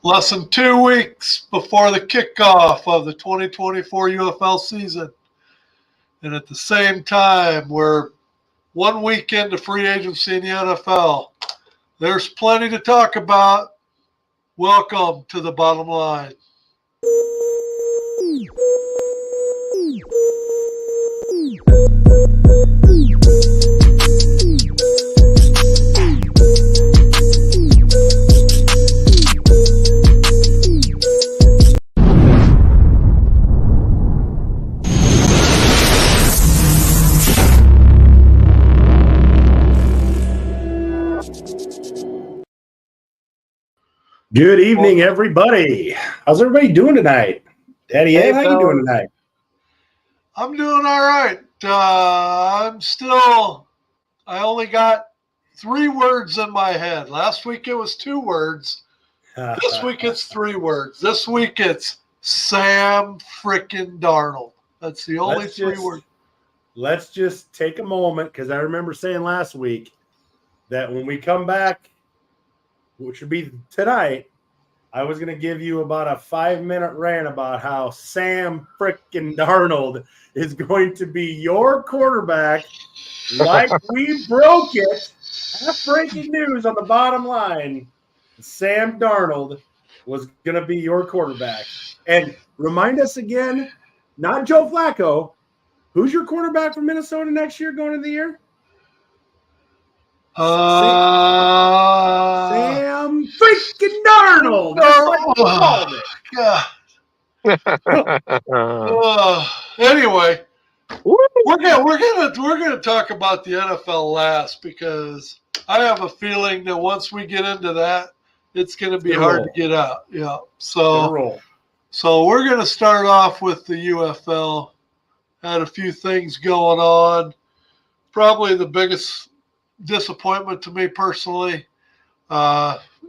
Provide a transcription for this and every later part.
Less than 2 weeks before the kickoff of the 2024 UFL season. And at the same time, we're 1 week into free agency in the NFL. There's plenty to talk about. Welcome to the bottom line. Good evening, everybody. How's everybody doing tonight? Daddy Ed, how you doing tonight? I'm doing all right. I only got 3 words in my head. Last week it was 2 words. This week it's 3 words. This week it's Sam frickin' Darnold. That's the only 3 words. Let's just take a moment, because I remember saying last week that when we come back, which would be tonight, I was going to give you about a 5-minute rant about how Sam frickin' Darnold is going to be your quarterback, like we broke it. That's breaking news on the bottom line. Sam Darnold was going to be your quarterback. And remind us again, not Joe Flacco, who's your quarterback for Minnesota next year going into the year? Sam freaking Darnold. Anyway, we're gonna talk about the NFL last, because I have a feeling that once we get into that, it's gonna be hard to get out. Yeah. So we're gonna start off with the UFL. Had a few things going on. Probably the biggest disappointment to me personally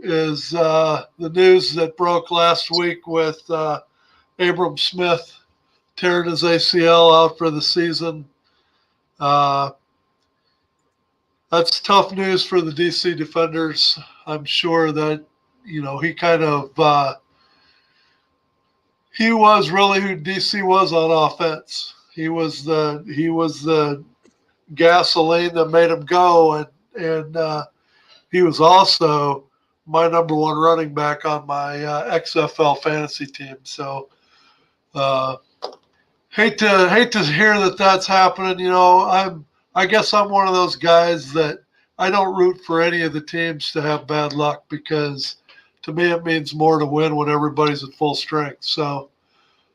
is the news that broke last week with Abram Smith tearing his ACL out for the season. That's tough news for the DC Defenders. I'm sure that, he kind of he was really who DC was on offense. He was the gasoline that made him go, and he was also my number 1 running back on my XFL fantasy team. So hate to hear that that's happening. I guess I'm one of those guys that I don't root for any of the teams to have bad luck, because to me it means more to win when everybody's at full strength. So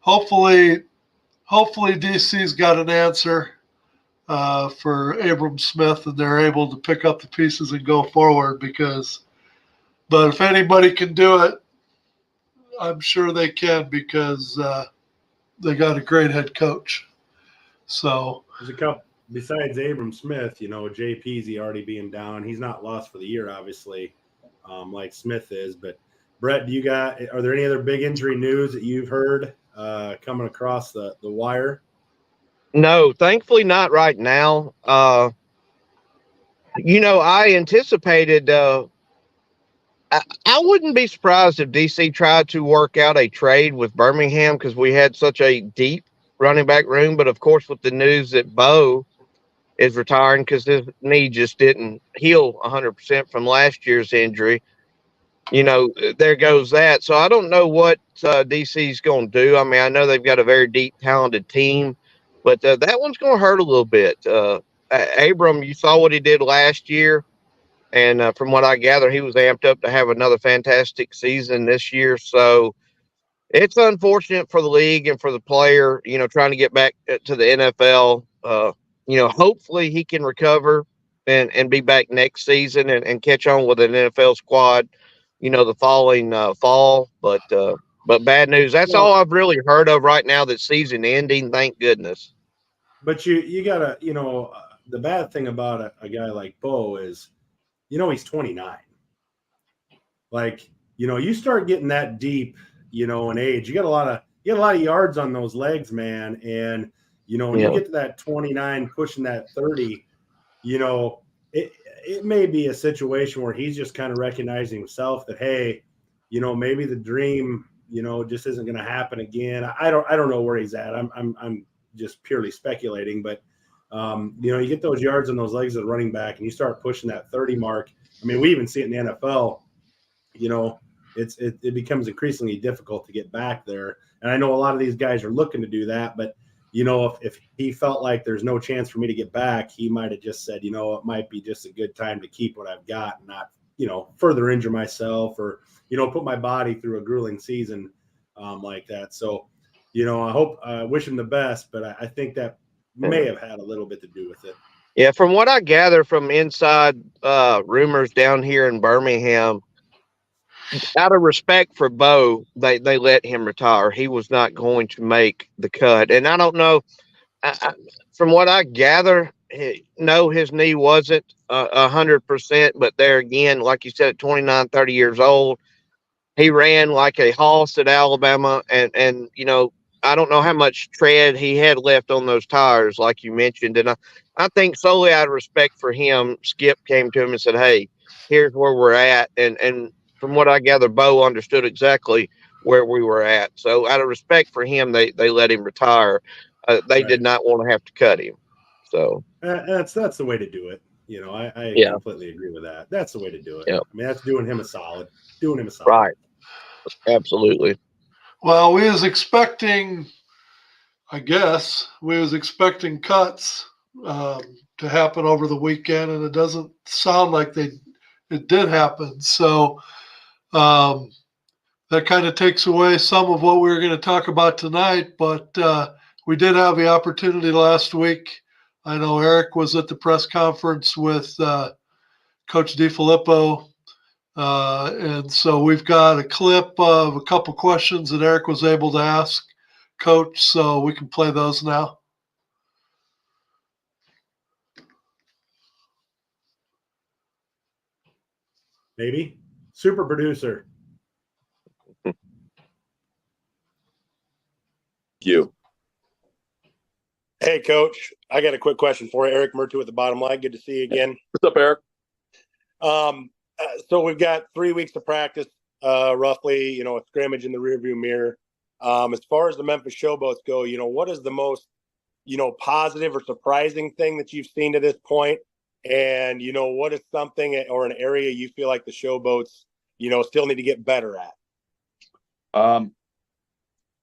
hopefully DC's got an answer for Abram Smith, and they're able to pick up the pieces and go forward. But if anybody can do it, I'm sure they can, because they got a great head coach. So there's a couple besides Abram Smith. Jay Peasy already being down. He's not lost for the year, obviously, like Smith is. But Brett, are there any other big injury news that you've heard coming across the wire? No, thankfully not right now. I anticipated I wouldn't be surprised if DC tried to work out a trade with Birmingham, because we had such a deep running back room. But, of course, with the news that Bo is retiring because his knee just didn't heal 100% from last year's injury, there goes that. So I don't know what DC's going to do. I mean, I know they've got a very deep, talented team, but that one's going to hurt a little bit. Abram, you saw what he did last year. And from what I gather, he was amped up to have another fantastic season this year. So it's unfortunate for the league and for the player, trying to get back to the NFL. Hopefully he can recover and be back next season and catch on with an NFL squad, the following fall. But bad news. That's all I've really heard of right now, that season ending, thank goodness. But you got to, the bad thing about a guy like Bo is, he's 29. Like, you start getting that deep, in age, you got a lot of yards on those legs, man. And, when you get to that 29, pushing that 30, it may be a situation where he's just kind of recognizing himself that, hey, maybe the dream, just isn't going to happen again. I don't know where he's at. I'm just purely speculating, but you get those yards and those legs of the running back, and you start pushing that 30 mark. I mean, we even see it in the NFL. It becomes increasingly difficult to get back there. And I know a lot of these guys are looking to do that, but if he felt like there's no chance for me to get back, he might have just said, it might be just a good time to keep what I've got and not, further injure myself or, put my body through a grueling season like that. So, I wish him the best, but I think that may have had a little bit to do with it. Yeah, from what I gather from inside rumors down here in Birmingham, out of respect for Bo, they let him retire. He was not going to make the cut. And I don't know, from what I gather, no, his knee wasn't 100%. But there again, like you said, at 29, 30 years old, he ran like a horse at Alabama. And I don't know how much tread he had left on those tires, like you mentioned. And I think solely out of respect for him, Skip came to him and said, hey, here's where we're at. And from what I gather, Bo understood exactly where we were at. So out of respect for him, they let him retire. They did not want to have to cut him. So that's the way to do it. I completely agree with that. That's the way to do it. Yep. I mean, that's doing him a solid. Right. Absolutely. Well, we was expecting cuts to happen over the weekend, and it doesn't sound like it did happen. So that kind of takes away some of what we were going to talk about tonight, but we did have the opportunity last week. I know Eric was at the press conference with Coach DiFilippo, and so we've got a clip of a couple questions that Eric was able to ask Coach, so we can play those now. Maybe. Super producer. You. Hey, Coach. I got a quick question for you. Eric Murtu at the Bottom Line. Good to see you again. What's up, Eric? So we've got 3 weeks to practice, roughly, a scrimmage in the rearview mirror. As far as the Memphis Showboats go, what is the most, positive or surprising thing that you've seen to this point? And, what is something or an area you feel like the Showboats, still need to get better at?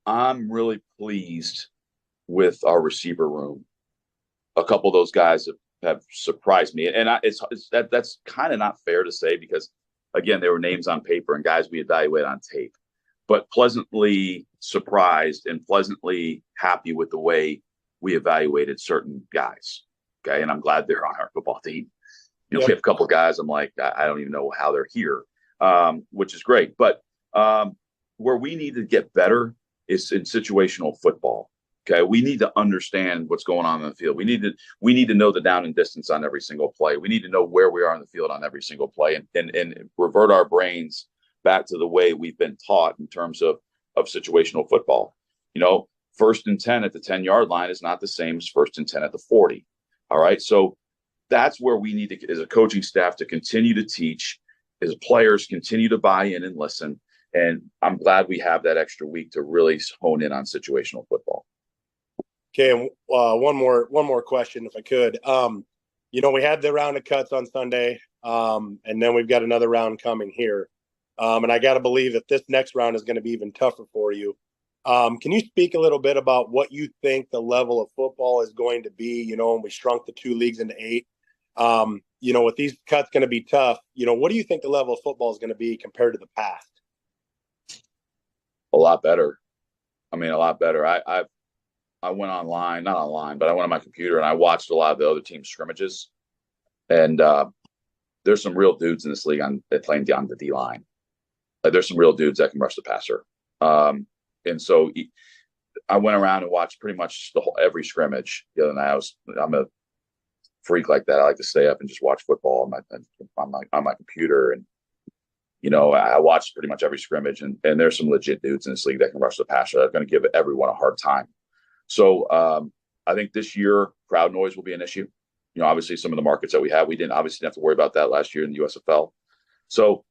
I'm really pleased with our receiver room. A couple of those guys have surprised me. And that's kind of not fair to say because, again, there were names on paper and guys we evaluate on tape. But pleasantly surprised and pleasantly happy with the way we evaluated certain guys. Okay. And I'm glad they're on our football team. We have a couple of guys I'm like, I don't even know how they're here, which is great. But where we need to get better is in situational football. Okay. We need to understand what's going on in the field. We need to know the down and distance on every single play. We need to know where we are on the field on every single play and revert our brains back to the way we've been taught in terms of situational football. 1st and 10 at the 10-yard line is not the same as 1st and 10 at the 40. All right. So that's where we need to, as a coaching staff, to continue to teach, as players continue to buy in and listen. And I'm glad we have that extra week to really hone in on situational football. Okay. And one more question, if I could. We had the round of cuts on Sunday, and then we've got another round coming here. And I got to believe that this next round is going to be even tougher for you. Can you speak a little bit about what you think the level of football is going to be, when we shrunk the 2 leagues into 8? With these cuts going to be tough, what do you think the level of football is going to be compared to the past? A lot better. I mean, a lot better. I went online, not online, but I went on my computer and I watched a lot of the other team scrimmages. And there's some real dudes in this league that playing down the D line. There's some real dudes that can rush the passer. And so I went around and watched pretty much every scrimmage the other night. I'm a freak like that. I like to stay up and just watch football on my computer. And, I watched pretty much every scrimmage and there's some legit dudes in this league that can rush the passer. They're going to give everyone a hard time. So I think this year crowd noise will be an issue. Obviously some of the markets that we didn't have to worry about that last year in the USFL. So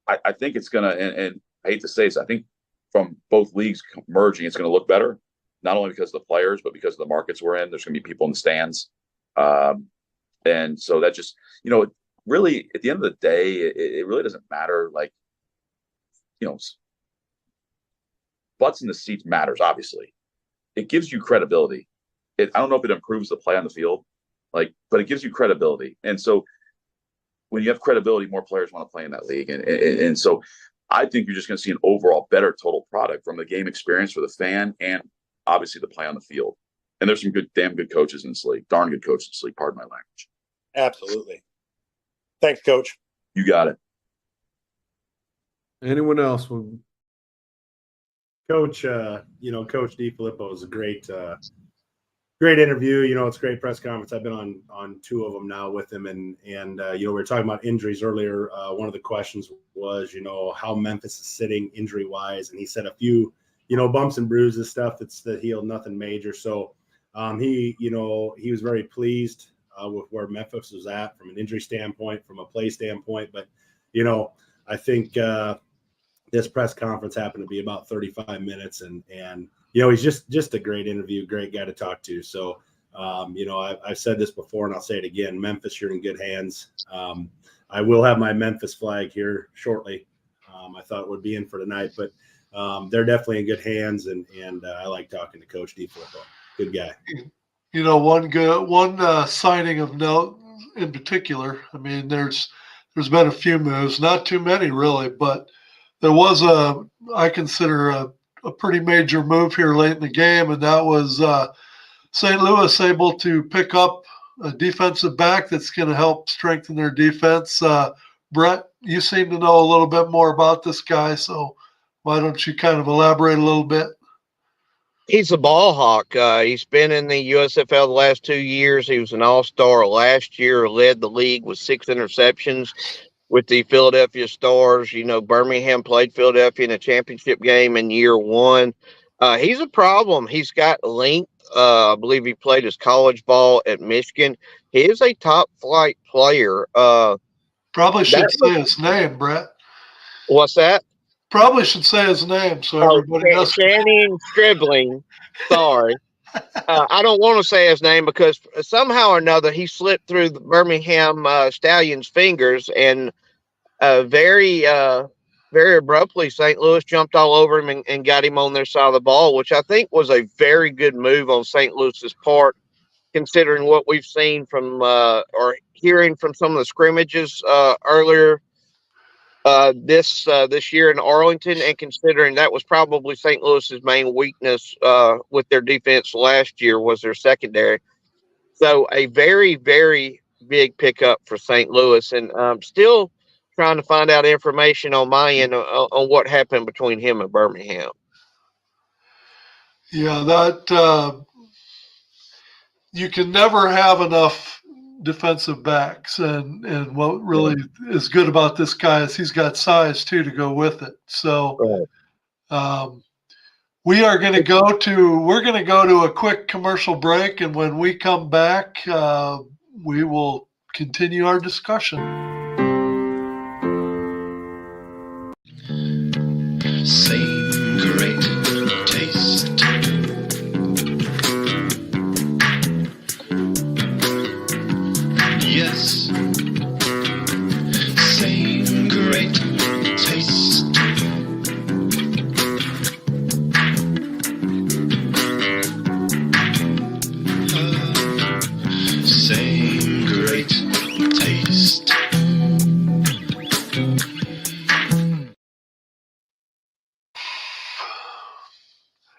I think it's gonna, and I hate to say this, I think from both leagues merging, it's gonna look better, not only because of the players, but because of the markets we're in. There's gonna be people in the stands, and so that just, really at the end of the day, it really doesn't matter. Like, butts in the seats matters, obviously. It gives you credibility. I don't know if it improves the play on the field, but it gives you credibility. And so when you have credibility, more players want to play in that league. And so I think you're just going to see an overall better total product from the game experience for the fan and obviously the play on the field. And there's some damn good coaches in this league, darn good coaches in this league, pardon my language. Absolutely. Thanks, Coach. You got it. Anyone else? Coach, Coach DeFilippo is a great interview. It's a great press conference. I've been on two of them now with him, and we were talking about injuries earlier. One of the questions was, how Memphis is sitting injury wise, and he said a few, bumps and bruises, stuff that healed, nothing major. So he was very pleased with where Memphis was at from an injury standpoint, from a play standpoint. But I think this press conference happened to be about 35 minutes, and he's just a great interview, great guy to talk to. So, I've said this before and I'll say it again, Memphis, you're in good hands. I will have my Memphis flag here shortly. I thought it would be in for tonight, but they're definitely in good hands. And I like talking to Coach DeFilippo. Good guy. One signing of note in particular. I mean, there's been a few moves, not too many really, but there was I consider a pretty major move here late in the game, and that was St. Louis able to pick up a defensive back that's going to help strengthen their defense. Brett, you seem to know a little bit more about this guy, so why don't you kind of elaborate a little bit? He's a ball hawk. He's been in the USFL the last 2 years. He was an all-star last year, led the league with 6 interceptions with the Philadelphia Stars. Birmingham played Philadelphia in a championship game in year 1. He's a problem. He's got length. I believe he played his college ball at Michigan. He is a top flight player. Probably should say his name, Brett. What's that? Probably should say his name so everybody knows. Channing Stribling. Sorry. I don't want to say his name because somehow or another he slipped through the Birmingham Stallions' fingers, and very abruptly St. Louis jumped all over him and got him on their side of the ball, which I think was a very good move on St. Louis's part, considering what we've seen from or hearing from some of the scrimmages earlier this year in Arlington, and considering that was probably St. Louis's main weakness with their defense last year was their secondary. So a very, very big pickup for St. Louis, and still trying to find out information on my end on what happened between him and Birmingham. Yeah, that you can never have enough defensive backs, and what really is good about this guy is he's got size too to go with it. So we're going to go to a quick commercial break, and when we come back, we will continue our discussion. Same great taste. Yes, same great taste. Same great taste.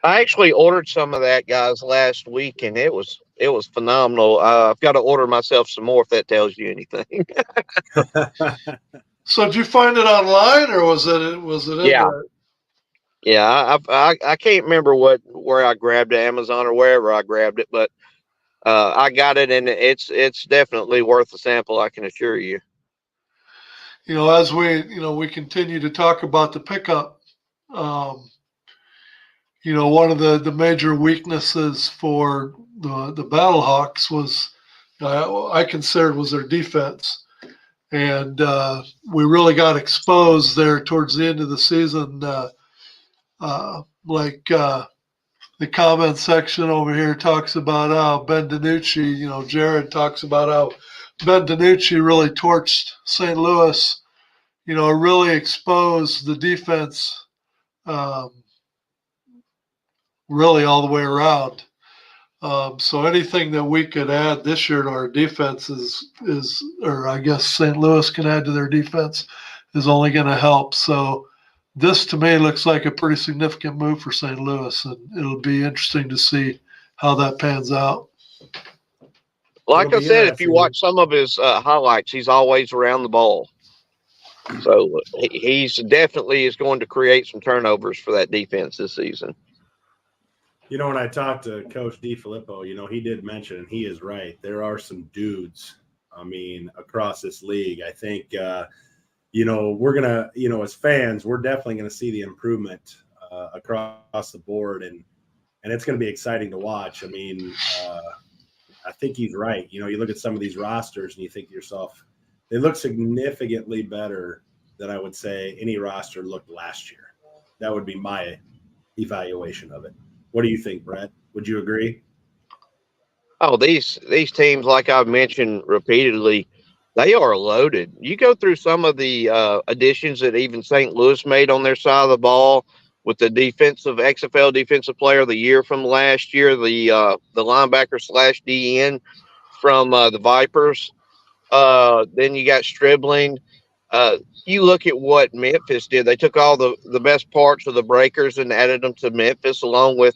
I actually ordered some of that, guys, last week, and it was phenomenal. I've got to order myself some more if that tells you anything. So did you find it online, or was it in Yeah. there? Yeah, I can't remember where I grabbed it, Amazon or wherever I grabbed it, but I got it, and it's definitely worth a sample, I can assure you. As we continue to talk about the pickup, one of the major weaknesses for the Battlehawks was I considered was their defense. And we really got exposed there towards the end of the season. The comment section over here talks about how Ben DiNucci, Jared talks about how Ben DiNucci really torched St. Louis, really exposed the defense really all the way around. So anything that we could add this year to our defense or I guess St. Louis can add to their defense, is only going to help. So this to me looks like a pretty significant move for St. Louis, and it'll be interesting to see how that pans out. Like It'll I be said, if you interesting. watch some of his highlights, he's always around the ball. So he's definitely is going to create some turnovers for that defense this season. When I talked to Coach DiFilippo, he did mention, and he is right, there are some dudes, across this league. I think, we're going to, as fans, we're definitely going to see the improvement across the board, and it's going to be exciting to watch. I think he's right. You look at some of these rosters and you think to yourself, they look significantly better than I would say any roster looked last year. That would be my evaluation of it. What do you think, Brett? Would you agree? Oh, these teams, like I've mentioned repeatedly, they are loaded. You go through some of the additions that even St. Louis made on their side of the ball with the XFL Defensive Player of the Year from last year, the linebacker / DN from the Vipers. Then you got Stribling. You look at what Memphis did. They took all the best parts of the Breakers and added them to Memphis, along with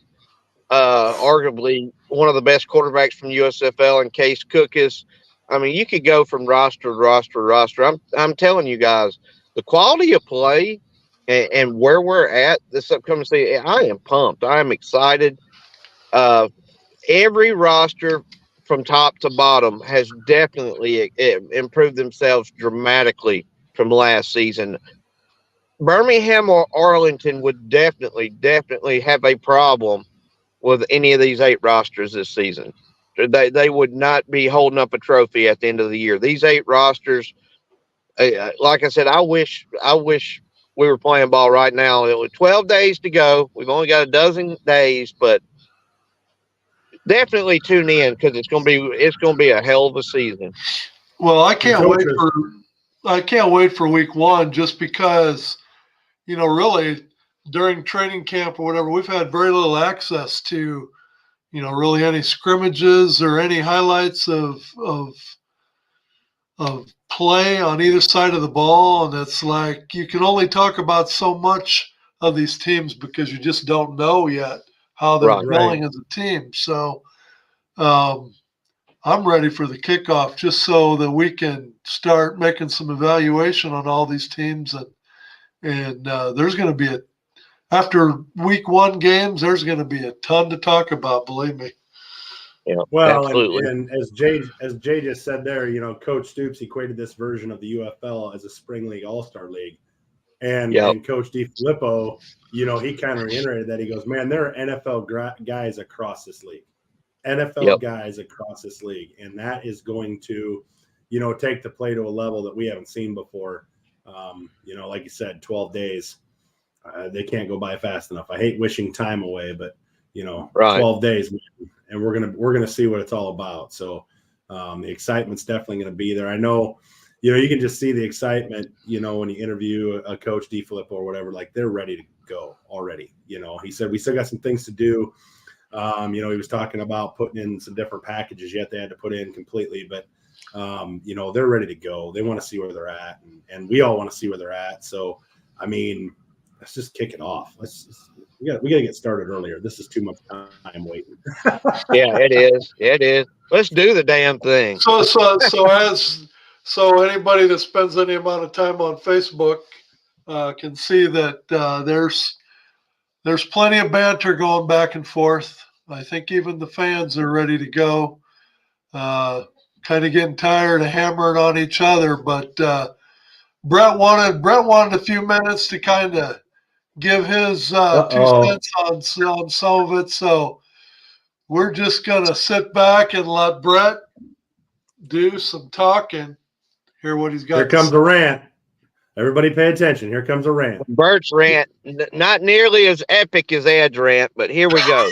arguably one of the best quarterbacks from USFL and Case Cookus. You could go from roster to roster to roster. I'm telling you guys, the quality of play and where we're at this upcoming season, I am pumped. I am excited. Every roster from top to bottom has definitely improved themselves dramatically from last season. Birmingham or Arlington would definitely have a problem with any of these 8 rosters this season. They would not be holding up a trophy at the end of the year. These 8 rosters, like I said, I wish we were playing ball right now. It was 12 days to go. We've only got a dozen days, but definitely tune in because it's going to be a hell of a season. Well, I can't wait for week 1 just because, really during training camp or whatever, we've had very little access to, really any scrimmages or any highlights of play on either side of the ball. And it's like, you can only talk about so much of these teams because you just don't know yet how they're gelling as a team. So I'm ready for the kickoff just so that we can start making some evaluation on all these teams. And there's going to be after week 1 games, there's going to be a ton to talk about, believe me. Yeah, well, absolutely. And as Jay just said there, Coach Stoops equated this version of the UFL as a spring league all-star league. And Coach DiFilippo, he kind of reiterated that. He goes, man, there are NFL guys across this league. Guys across this league. And that is going to, take the play to a level that we haven't seen before. Like you said, 12 days. They can't go by fast enough. I hate wishing time away, but 12 days, and we're gonna see what it's all about. So the excitement's definitely gonna be there. I know, you can just see the excitement, when you interview a Coach DiFilippo or whatever, like they're ready to go already. He said we still got some things to do. He was talking about putting in some different packages yet they had to put in completely, but they're ready to go. They want to see where they're at, and we all want to see where they're at. So let's just kick it off. We got to get started earlier. This is too much time waiting. Yeah, it is. It is. Let's do the damn thing. So anybody that spends any amount of time on Facebook can see that there's plenty of banter going back and forth. I think even the fans are ready to go. Kind of getting tired of hammering on each other, but Brett wanted a few minutes to kind of give his 2 cents on some of it. So we're just going to sit back and let Brett do some talking. Hear what he's got. Here to comes say. a rant. Everybody pay attention. Here comes a rant. Bert's rant, not nearly as epic as Ed's rant, but here we go.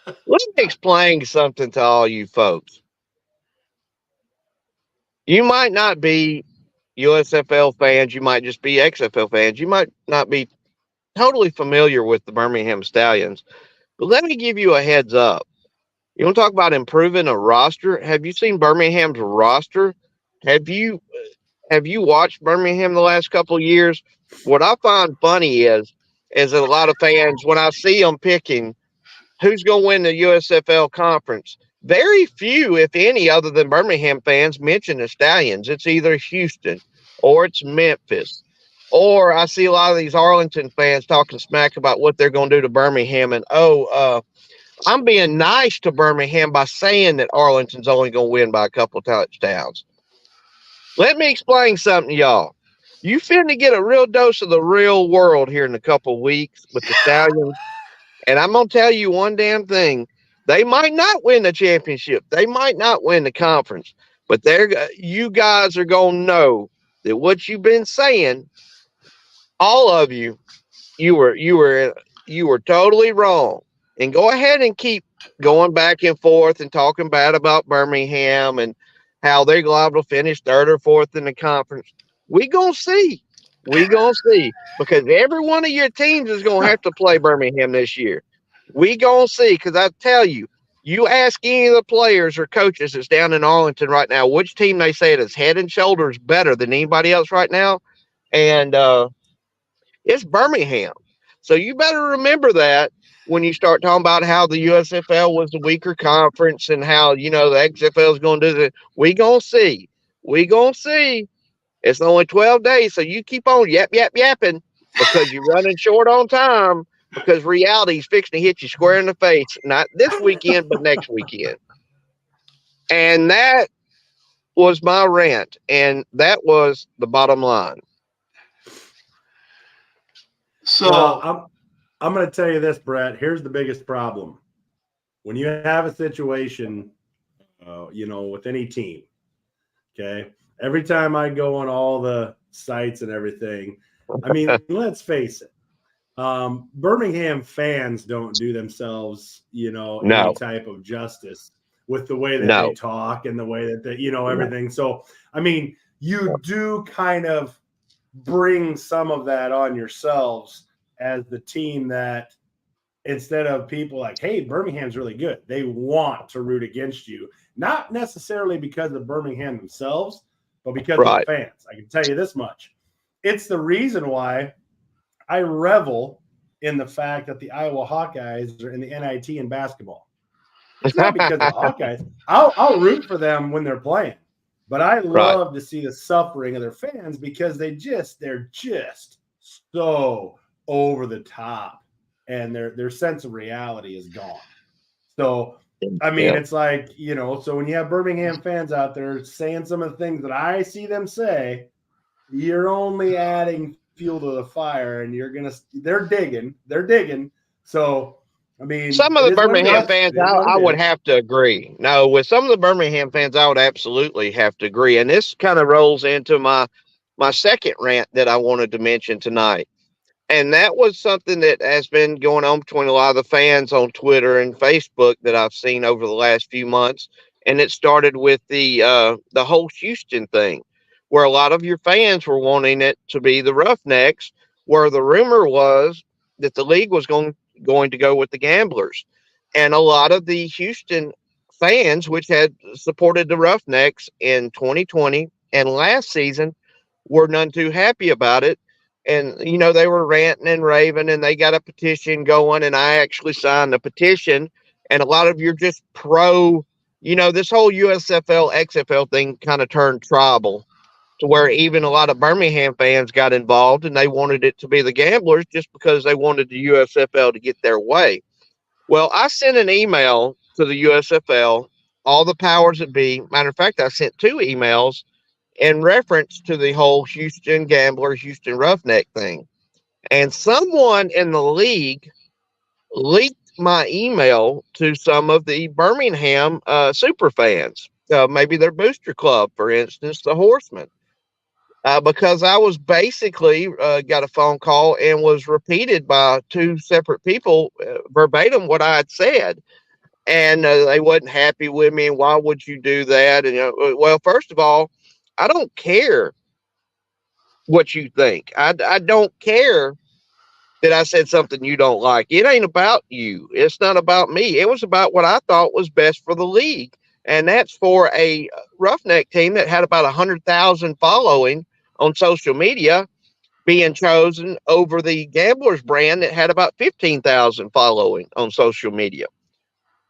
Let me explain something to all you folks. You might not be USFL fans. You might just be XFL fans. You might not be totally familiar with the Birmingham Stallions. But let me give you a heads up. You want to talk about improving a roster? Have you seen Birmingham's roster? Have you watched Birmingham the last couple of years? What I find funny is that a lot of fans, when I see them picking who's going to win the USFL conference, very few, if any, other than Birmingham fans mention the Stallions. It's either Houston or it's Memphis. Or I see a lot of these Arlington fans talking smack about what they're going to do to Birmingham. And, I'm being nice to Birmingham by saying that Arlington's only going to win by a couple of touchdowns. Let me explain something to y'all. You finna get a real dose of the real world here in a couple of weeks with the Stallions. And I'm going to tell you one damn thing. They might not win the championship. They might not win the conference. But you guys are going to know that what you've been saying, all of you, you were totally wrong. And go ahead and keep going back and forth and talking bad about Birmingham and how they're liable to finish third or fourth in the conference. We gonna see. We gonna see. Because every one of your teams is gonna have to play Birmingham this year. We gonna see. Because I tell you, you ask any of the players or coaches that's down in Arlington right now, which team they say it is head and shoulders better than anybody else right now, and it's Birmingham. So you better remember that when you start talking about how the USFL was the weaker conference and how, the XFL is going to do that. We going to see. We going to see. It's only 12 days, so you keep on yapping because you're running short on time because reality's fixing to hit you square in the face. Not this weekend, but next weekend. And that was my rant, and that was the bottom line. So Well, I'm going to tell you this, Brett. Here's the biggest problem. When you have a situation, with any team, okay, every time I go on all the sites and everything, I mean, let's face it, Birmingham fans don't do themselves, any type of justice with the way that they talk and the way that they, everything. So, I mean, you do kind of bring some of that on yourselves as the team that instead of people like, hey, Birmingham's really good, they want to root against you. Not necessarily because of Birmingham themselves, but because of the fans. I can tell you this much. It's the reason why I revel in the fact that the Iowa Hawkeyes are in the NIT in basketball. It's not because of the Hawkeyes. I'll root for them when they're playing. But I love to see the suffering of their fans because they're just so over the top and their sense of reality is gone. So, I mean, it's like, so when you have Birmingham fans out there saying some of the things that I see them say, you're only adding fuel to the fire and they're digging. So, I mean, some of the Birmingham fans, I would have to agree. No, with some of the Birmingham fans, I would absolutely have to agree. And this kind of rolls into my second rant that I wanted to mention tonight. And that was something that has been going on between a lot of the fans on Twitter and Facebook that I've seen over the last few months. And it started with the whole Houston thing, where a lot of your fans were wanting it to be the Roughnecks, where the rumor was that the league was going to go with the Gamblers. And a lot of the Houston fans, which had supported the Roughnecks in 2020 and last season, were none too happy about it. And, they were ranting and raving and they got a petition going and I actually signed the petition. And a lot of you're just pro, this whole USFL, XFL thing kind of turned tribal to where even a lot of Birmingham fans got involved and they wanted it to be the Gamblers just because they wanted the USFL to get their way. Well, I sent an email to the USFL, all the powers that be. Matter of fact, I sent 2 emails in reference to the whole Houston Gamblers, Houston Roughneck thing. And someone in the league leaked my email to some of the Birmingham super fans. maybe their booster club, for instance, the Horsemen. Because I was basically got a phone call and was repeated by two separate people verbatim what I had said. And they wasn't happy with me. And why would you do that? And well, first of all, I don't care what you think. I don't care that I said something you don't like. It ain't about you. It's not about me. It was about what I thought was best for the league. And that's for a Roughneck team that had about 100,000 following on social media being chosen over the Gamblers brand that had about 15,000 following on social media.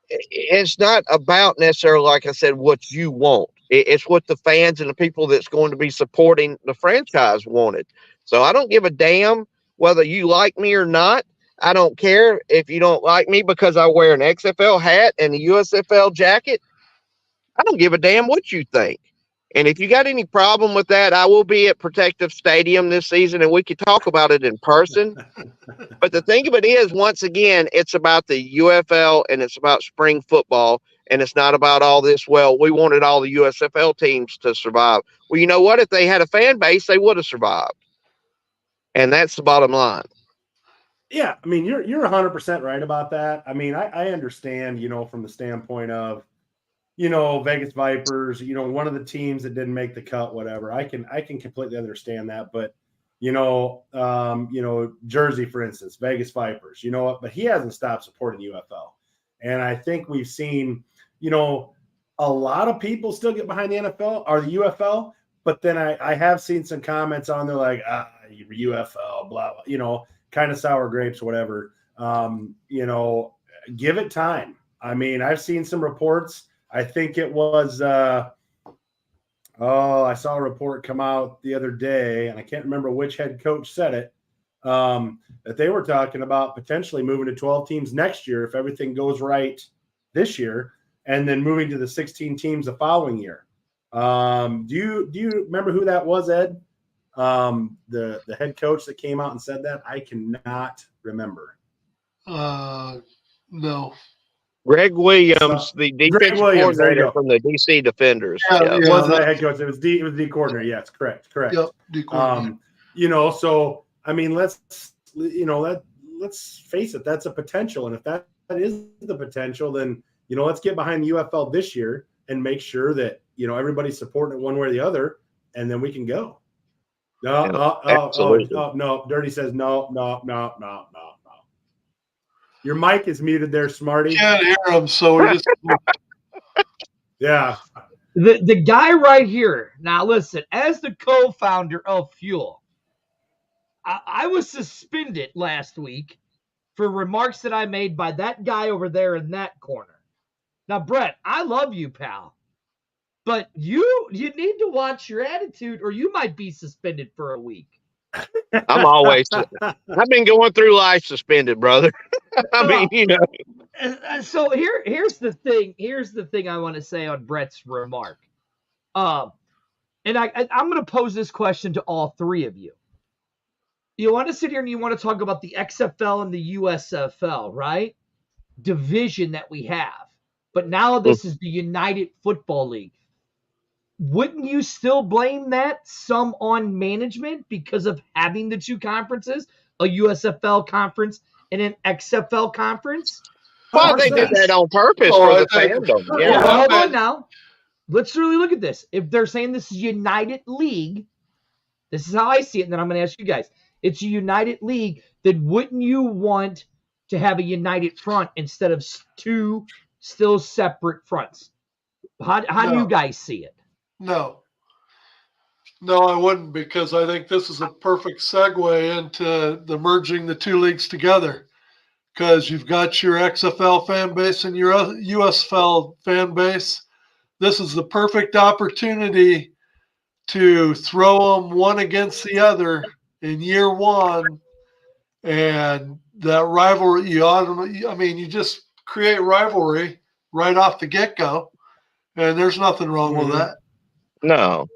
It's not about necessarily, like I said, what you want. It's what the fans and the people that's going to be supporting the franchise wanted. So I don't give a damn whether you like me or not. I don't care if you don't like me because I wear an XFL hat and a USFL jacket. I don't give a damn what you think. And if you got any problem with that, I will be at Protective Stadium this season and we could talk about it in person. But the thing of it is, once again, it's about the UFL and it's about spring football. And it's not about all this. Well, we wanted all the USFL teams to survive. Well, you know what? If they had a fan base, they would have survived. And that's the bottom line. Yeah, I mean, you're 100% right about that. I mean, I understand, from the standpoint of, Vegas Vipers, one of the teams that didn't make the cut, whatever. I can completely understand that. But, Jersey, for instance, Vegas Vipers, you know what? But he hasn't stopped supporting UFL. And I think we've seen, a lot of people still get behind the NFL or the UFL. But then I have seen some comments on there like, UFL, blah, blah, kind of sour grapes, whatever. Give it time. I mean, I've seen some reports. I think it was, I saw a report come out the other day, and I can't remember which head coach said it, that they were talking about potentially moving to 12 teams next year if everything goes right this year, and then moving to the 16 teams the following year. Do you remember who that was, Ed? The head coach that came out and said that? I cannot remember. No. Greg Williams, the defensive coordinator from the DC Defenders. It wasn't the head coach. It was the coordinator. Yes, correct. Yep, D coordinator. So I mean, let's face it. That's a potential, and if that is the potential, then let's get behind the UFL this year and make sure that everybody's supporting it one way or the other, and then we can go. No. Dirty says no. Your mic is muted there, Smarty. Can't hear him, so we just yeah. The guy right here. Now listen, as the co-founder of Fuel, I was suspended last week for remarks that I made by that guy over there in that corner. Now, Brett, I love you, pal, but you need to watch your attitude, or you might be suspended for a week. I've been going through life suspended, brother. I mean, So here's the thing. Here's the thing I want to say on Brett's remark. And I'm going to pose this question to all three of you. You want to sit here and you want to talk about the XFL and the USFL, right? Division that we have. But now this is the United Football League. Wouldn't you still blame that some on management because of having the two conferences, a USFL conference and an XFL conference? Well, they did that on purpose for the fandom. Yeah. Hold on now. Let's really look at this. If they're saying this is United League, this is how I see it, and then I'm going to ask you guys. It's a United League, then wouldn't you want to have a united front instead of two still separate fronts? How do you guys see it? No, I wouldn't, because I think this is a perfect segue into the merging the two leagues together, because you've got your XFL fan base and your USFL fan base. This is the perfect opportunity to throw them one against the other in year one, and that rivalry, you just create rivalry right off the get-go, and there's nothing wrong with that. No.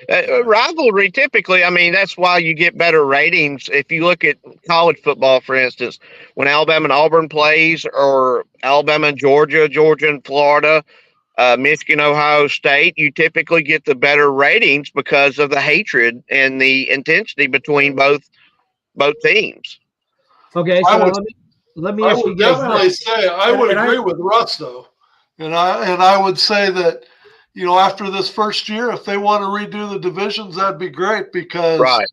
Rivalry, typically, I mean, that's why you get better ratings. If you look at college football, for instance, when Alabama and Auburn plays, or Alabama and Georgia and Florida, Michigan, Ohio State, you typically get the better ratings because of the hatred and the intensity between both teams. Okay, I so would- let me I ask you would guys definitely this. say I would And I- agree with Russ though, and I would say that after this first year, if they want to redo the divisions, that'd be great because Right.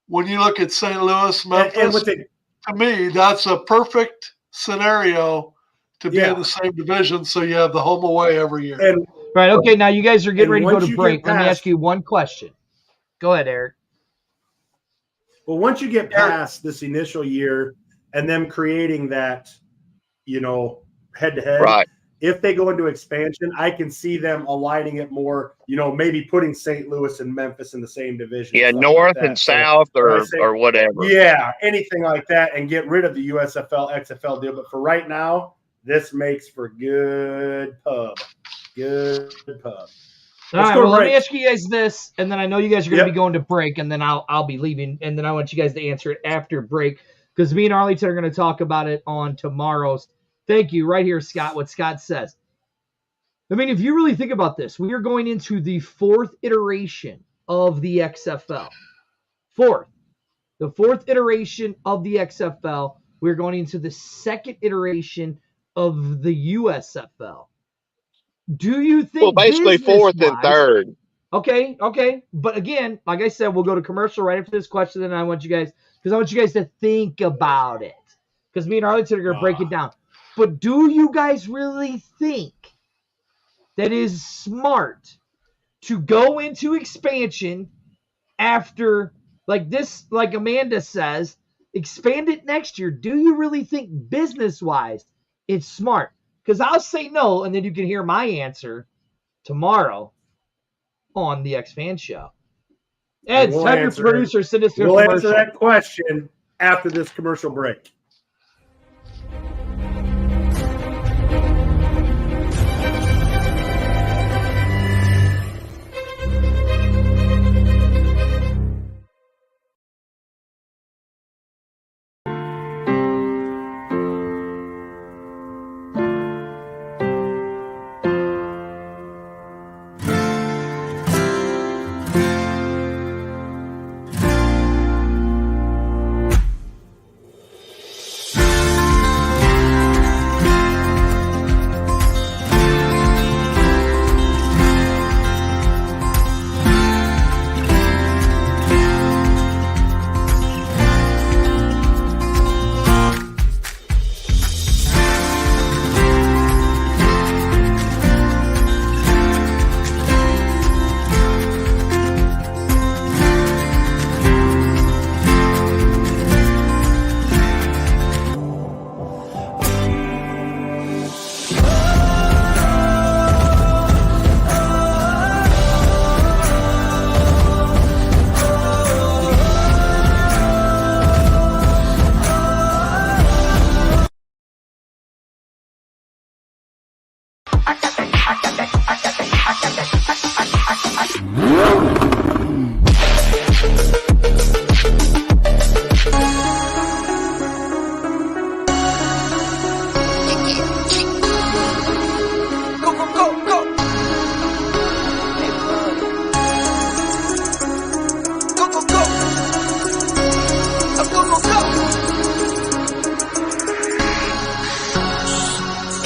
when you look at St. Louis, Memphis, and with the to me, that's a perfect scenario to be Yeah. in the same division, so you have the home away every year. and Right, okay, now you guys are getting And ready to go once to you break. get Let me past- ask you one question. Go ahead, Eric. Well, once you get past this initial year and them creating that, head to head, Right. if they go into expansion, I can see them aligning it more, maybe putting St. Louis and Memphis in the same division. Yeah, something like north that. and So, south I say- or whatever. yeah, anything like that, and get rid of the USFL, XFL deal. But for right now, this makes for good pub. Good pub. All right, go well, let break. me ask you guys this, and then I know you guys are going to Yep. be going to break, and then I'll be leaving, and then I want you guys to answer it after break because me and Arlington are going to talk about it on tomorrow's. Thank you, right here, Scott. What Scott says. I mean, if you really think about this, we are going into the fourth iteration of the XFL. The fourth iteration of the XFL. We're going into the second iteration of the USFL. Do you think? Well, basically fourth and business-wise- third. Okay. But again, like I said, we'll go to commercial right after this question. Then I want you guys to think about it. Because me and Arlington are going to break it down. But do you guys really think that is smart to go into expansion after, like this, like Amanda says, expand it next year? Do you really think business-wise it's smart? Because I'll say no, and then you can hear my answer tomorrow on the X-Fan Show. Ed, we'll have your answer- producer send us to a We'll answer commercial. that question after this commercial break.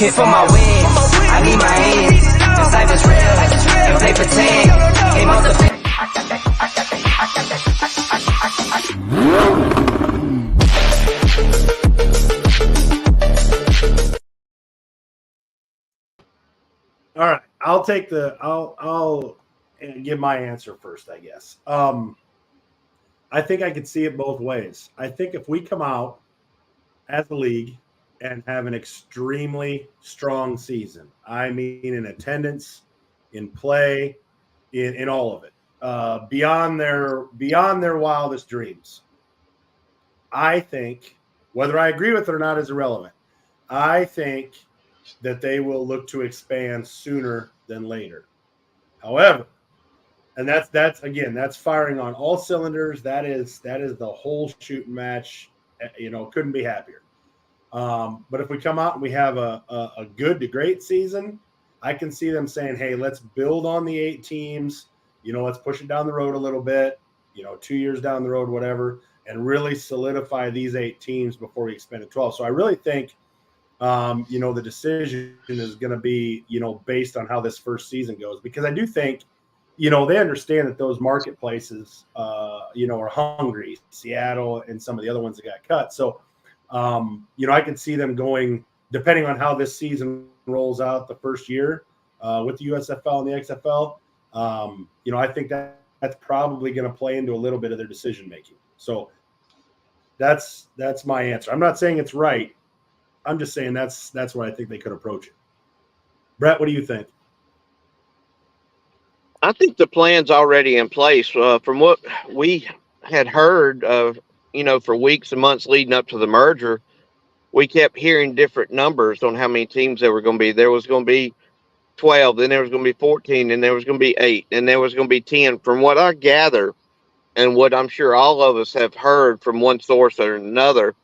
Hit for my wins, I need my ends. This life is real, and play pretend. Came off the All right, I'll take I'll give my answer first, I guess. I think I could see it both ways. I think if we come out as a league and have an extremely strong season, I mean in attendance, in play, in all of it, beyond their wildest dreams, I think, whether I agree with it or not is irrelevant. I think that they will look to expand sooner than later. However, and that's firing on all cylinders. That is the whole shooting match. Couldn't be happier. But if we come out and we have a good to great season, I can see them saying, hey, let's build on the 8 teams. Let's push it down the road a little bit, 2 years down the road, whatever, and really solidify these 8 teams before we expand to 12. So I really think, the decision is going to be, based on how this first season goes, because I do think, they understand that those marketplaces, are hungry, Seattle and some of the other ones that got cut. So, I can see them going, depending on how this season rolls out the first year with the USFL and the XFL. I think that's probably going to play into a little bit of their decision making. So that's my answer. I'm not saying it's right. I'm just saying that's what I think they could approach it. Brett, what do you think? I think the plan's already in place. From what we had heard, for weeks and months leading up to the merger, we kept hearing different numbers on how many teams there were going to be. There was going to be 12, then there was going to be 14, and there was going to be 8, and there was going to be 10. From what I gather, and what I'm sure all of us have heard from one source or another,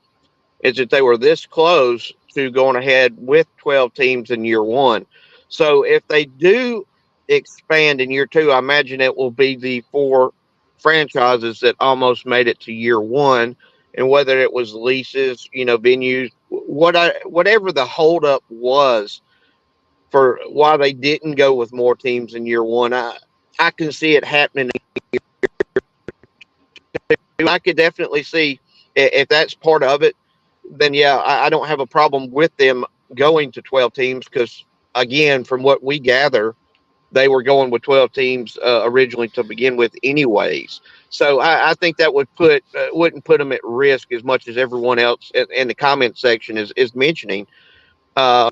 is that they were this close to going ahead with 12 teams in year 1. So if they do expand in year 2, I imagine it will be the 4 franchises that almost made it to year 1. And whether it was leases, venues, whatever the holdup was for why they didn't go with more teams in year 1, I can see it happening. I could definitely see if that's part of it, then yeah, I don't have a problem with them going to 12 teams because, again, from what we gather, they were going with 12 teams originally to begin with anyways. So I think that wouldn't put them at risk as much as everyone else in the comment section is mentioning. And,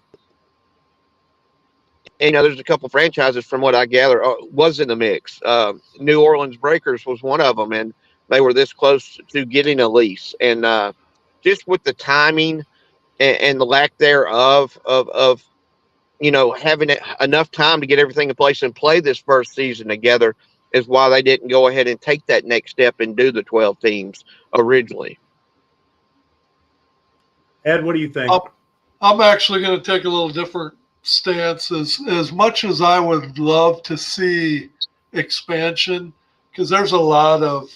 there's a couple franchises from what I gather was in the mix. New Orleans Breakers was one of them, and they were this close to getting a lease. And just with the timing and the lack thereof of having enough time to get everything in place and play this first season together is why they didn't go ahead and take that next step and do the 12 teams originally. Ed, what do you think? I'm actually going to take a little different stance. As much as I would love to see expansion, because there's a lot of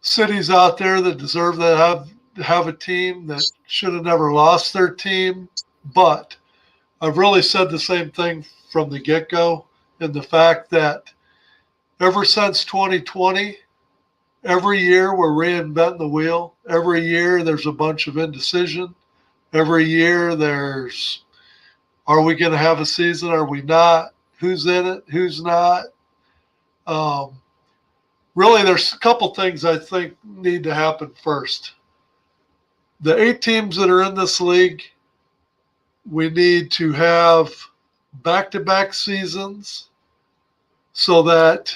cities out there that deserve to have a team that should have never lost their team. But I've really said the same thing from the get-go, in the fact that ever since 2020, every year we're reinventing the wheel. Every year there's a bunch of indecision. Every year are we going to have a season? Are we not? Who's in it? Who's not? Really, there's a couple things I think need to happen first. The 8 teams that are in this league, we need to have back-to-back seasons so that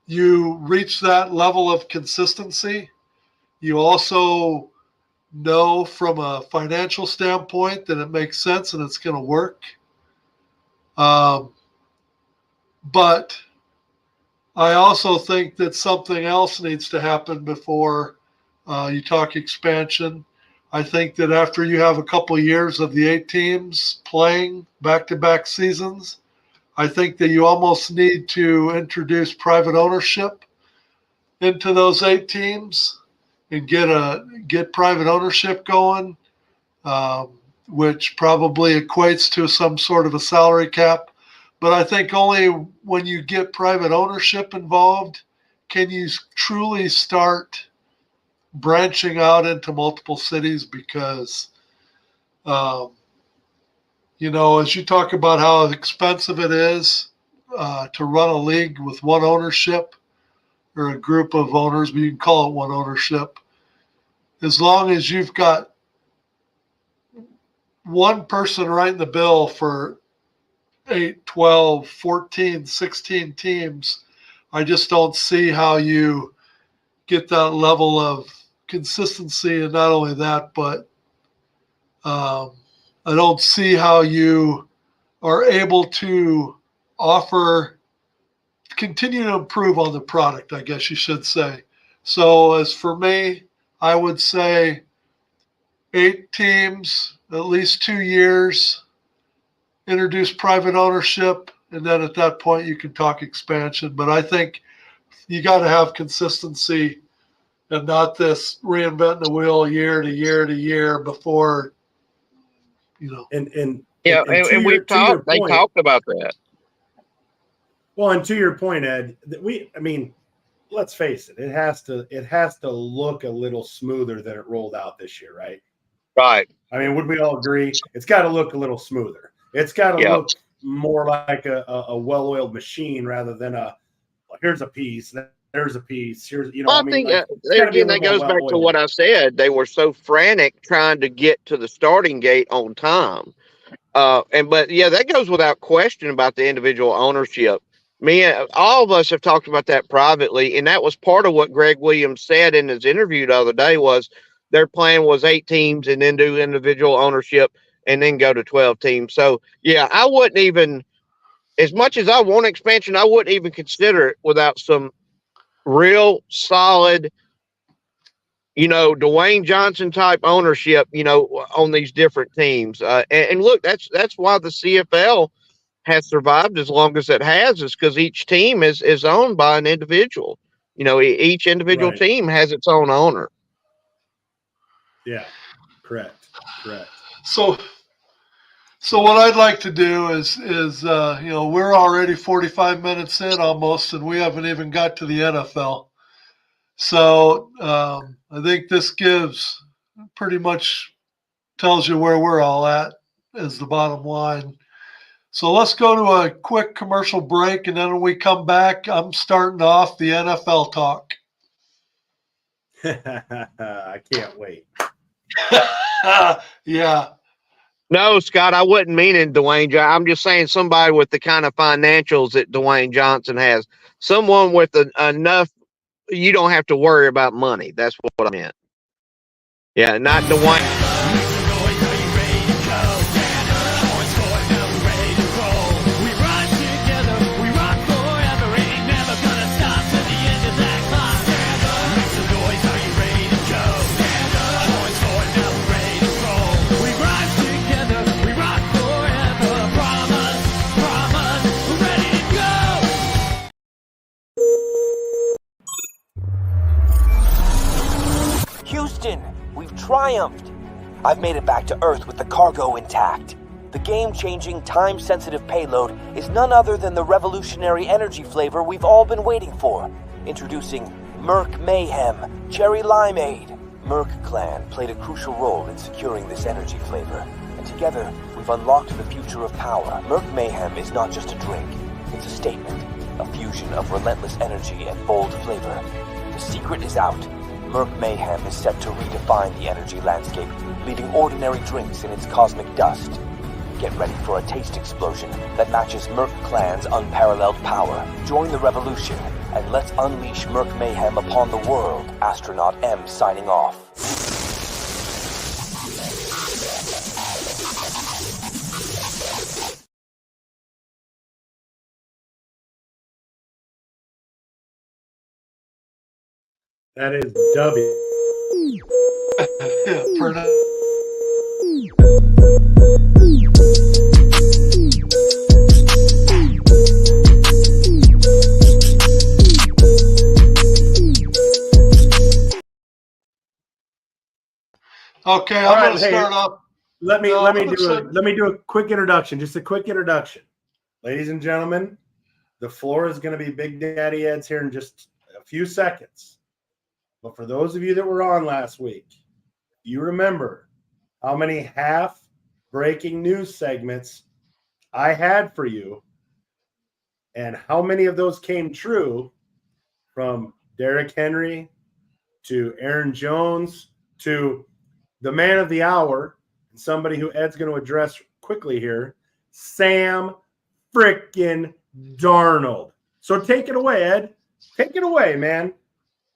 you reach that level of consistency. You also know from a financial standpoint that it makes sense and it's going to work. But I also think that something else needs to happen before you talk expansion. I think that after you have a couple of years of the 8 teams playing back-to-back seasons, I think that you almost need to introduce private ownership into those 8 teams and get private ownership going, which probably equates to some sort of a salary cap. But I think only when you get private ownership involved can you truly start branching out into multiple cities, because, as you talk about how expensive it is to run a league with one ownership or a group of owners, but you can call it one ownership. As long as you've got one person writing the bill for 8, 12, 14, 16 teams, I just don't see how you get that level of consistency. And not only that, but I don't see how you are able to continue to improve on the product, I guess you should say. So as for me, I would say 8 teams, at least 2 years, introduce private ownership, and then at that point you can talk expansion. But I think you got to have consistency and not this reinventing the wheel year to year to year before, And Yeah, to and your- we've to your talked. They point- talked about that. Well, and to your point, Ed, let's face it, it has to look a little smoother than it rolled out this year, right? Right. I mean, would we all agree? It's got to look a little smoother. It's got to Yeah. look more like a well-oiled machine rather than here's a piece, there's a piece, here's Well, I think it's gotta be a again that little goes more back to well-oiled. what I said. They were so frantic trying to get to the starting gate on time. But yeah, that goes without question about the individual ownership. All of us have talked about that privately, and that was part of what Greg Williams said in his interview the other day. Was their plan was 8 teams and then do individual ownership and then go to 12 teams. So yeah, I wouldn't even, as much as I want expansion, I wouldn't even consider it without some real solid, Dwayne Johnson type ownership, on these different teams. And look, that's why the CFL has survived as long as it has, is because each team is owned by an individual. Each individual Right. team has its own owner. Yeah, correct. So what I'd like to do is we're already 45 minutes in almost, and we haven't even got to the NFL. So I think this pretty much tells you where we're all at as the bottom line. So let's go to a quick commercial break, and then when we come back, I'm starting off the NFL talk. I can't wait. Yeah. No, Scott, I wasn't meaning Dwayne Johnson. I'm just saying somebody with the kind of financials that Dwayne Johnson has. Someone with enough, you don't have to worry about money. That's what I meant. Yeah, not Dwayne. Houston, we've triumphed. I've made it back to Earth with the cargo intact. The game-changing, time-sensitive payload is none other than the revolutionary energy flavor we've all been waiting for. Introducing Merc Mayhem Cherry Limeade. Merc Clan played a crucial role in securing this energy flavor, and together we've unlocked the future of power. Merc Mayhem is not just a drink, it's a statement, a fusion of relentless energy and bold flavor. The secret is out. Merc Mayhem is set to redefine the energy landscape, leaving ordinary drinks in its cosmic dust. Get ready for a taste explosion that matches Merc Clan's unparalleled power. Join the revolution, and let's unleash Merc Mayhem upon the world. Astronaut M signing off. That is W. Yeah, okay, I'm All right, going to start off. Let me No, let me I'm do gonna a let me do a quick introduction. Just a quick introduction, ladies and gentlemen. The floor is going to be Big Daddy Ed's here in just a few seconds. But for those of you that were on last week, you remember how many half breaking news segments I had for you, and how many of those came true, from Derrick Henry to Aaron Jones to the man of the hour, and somebody who Ed's going to address quickly here, Sam frickin' Darnold. So take it away, Ed. Take it away, man.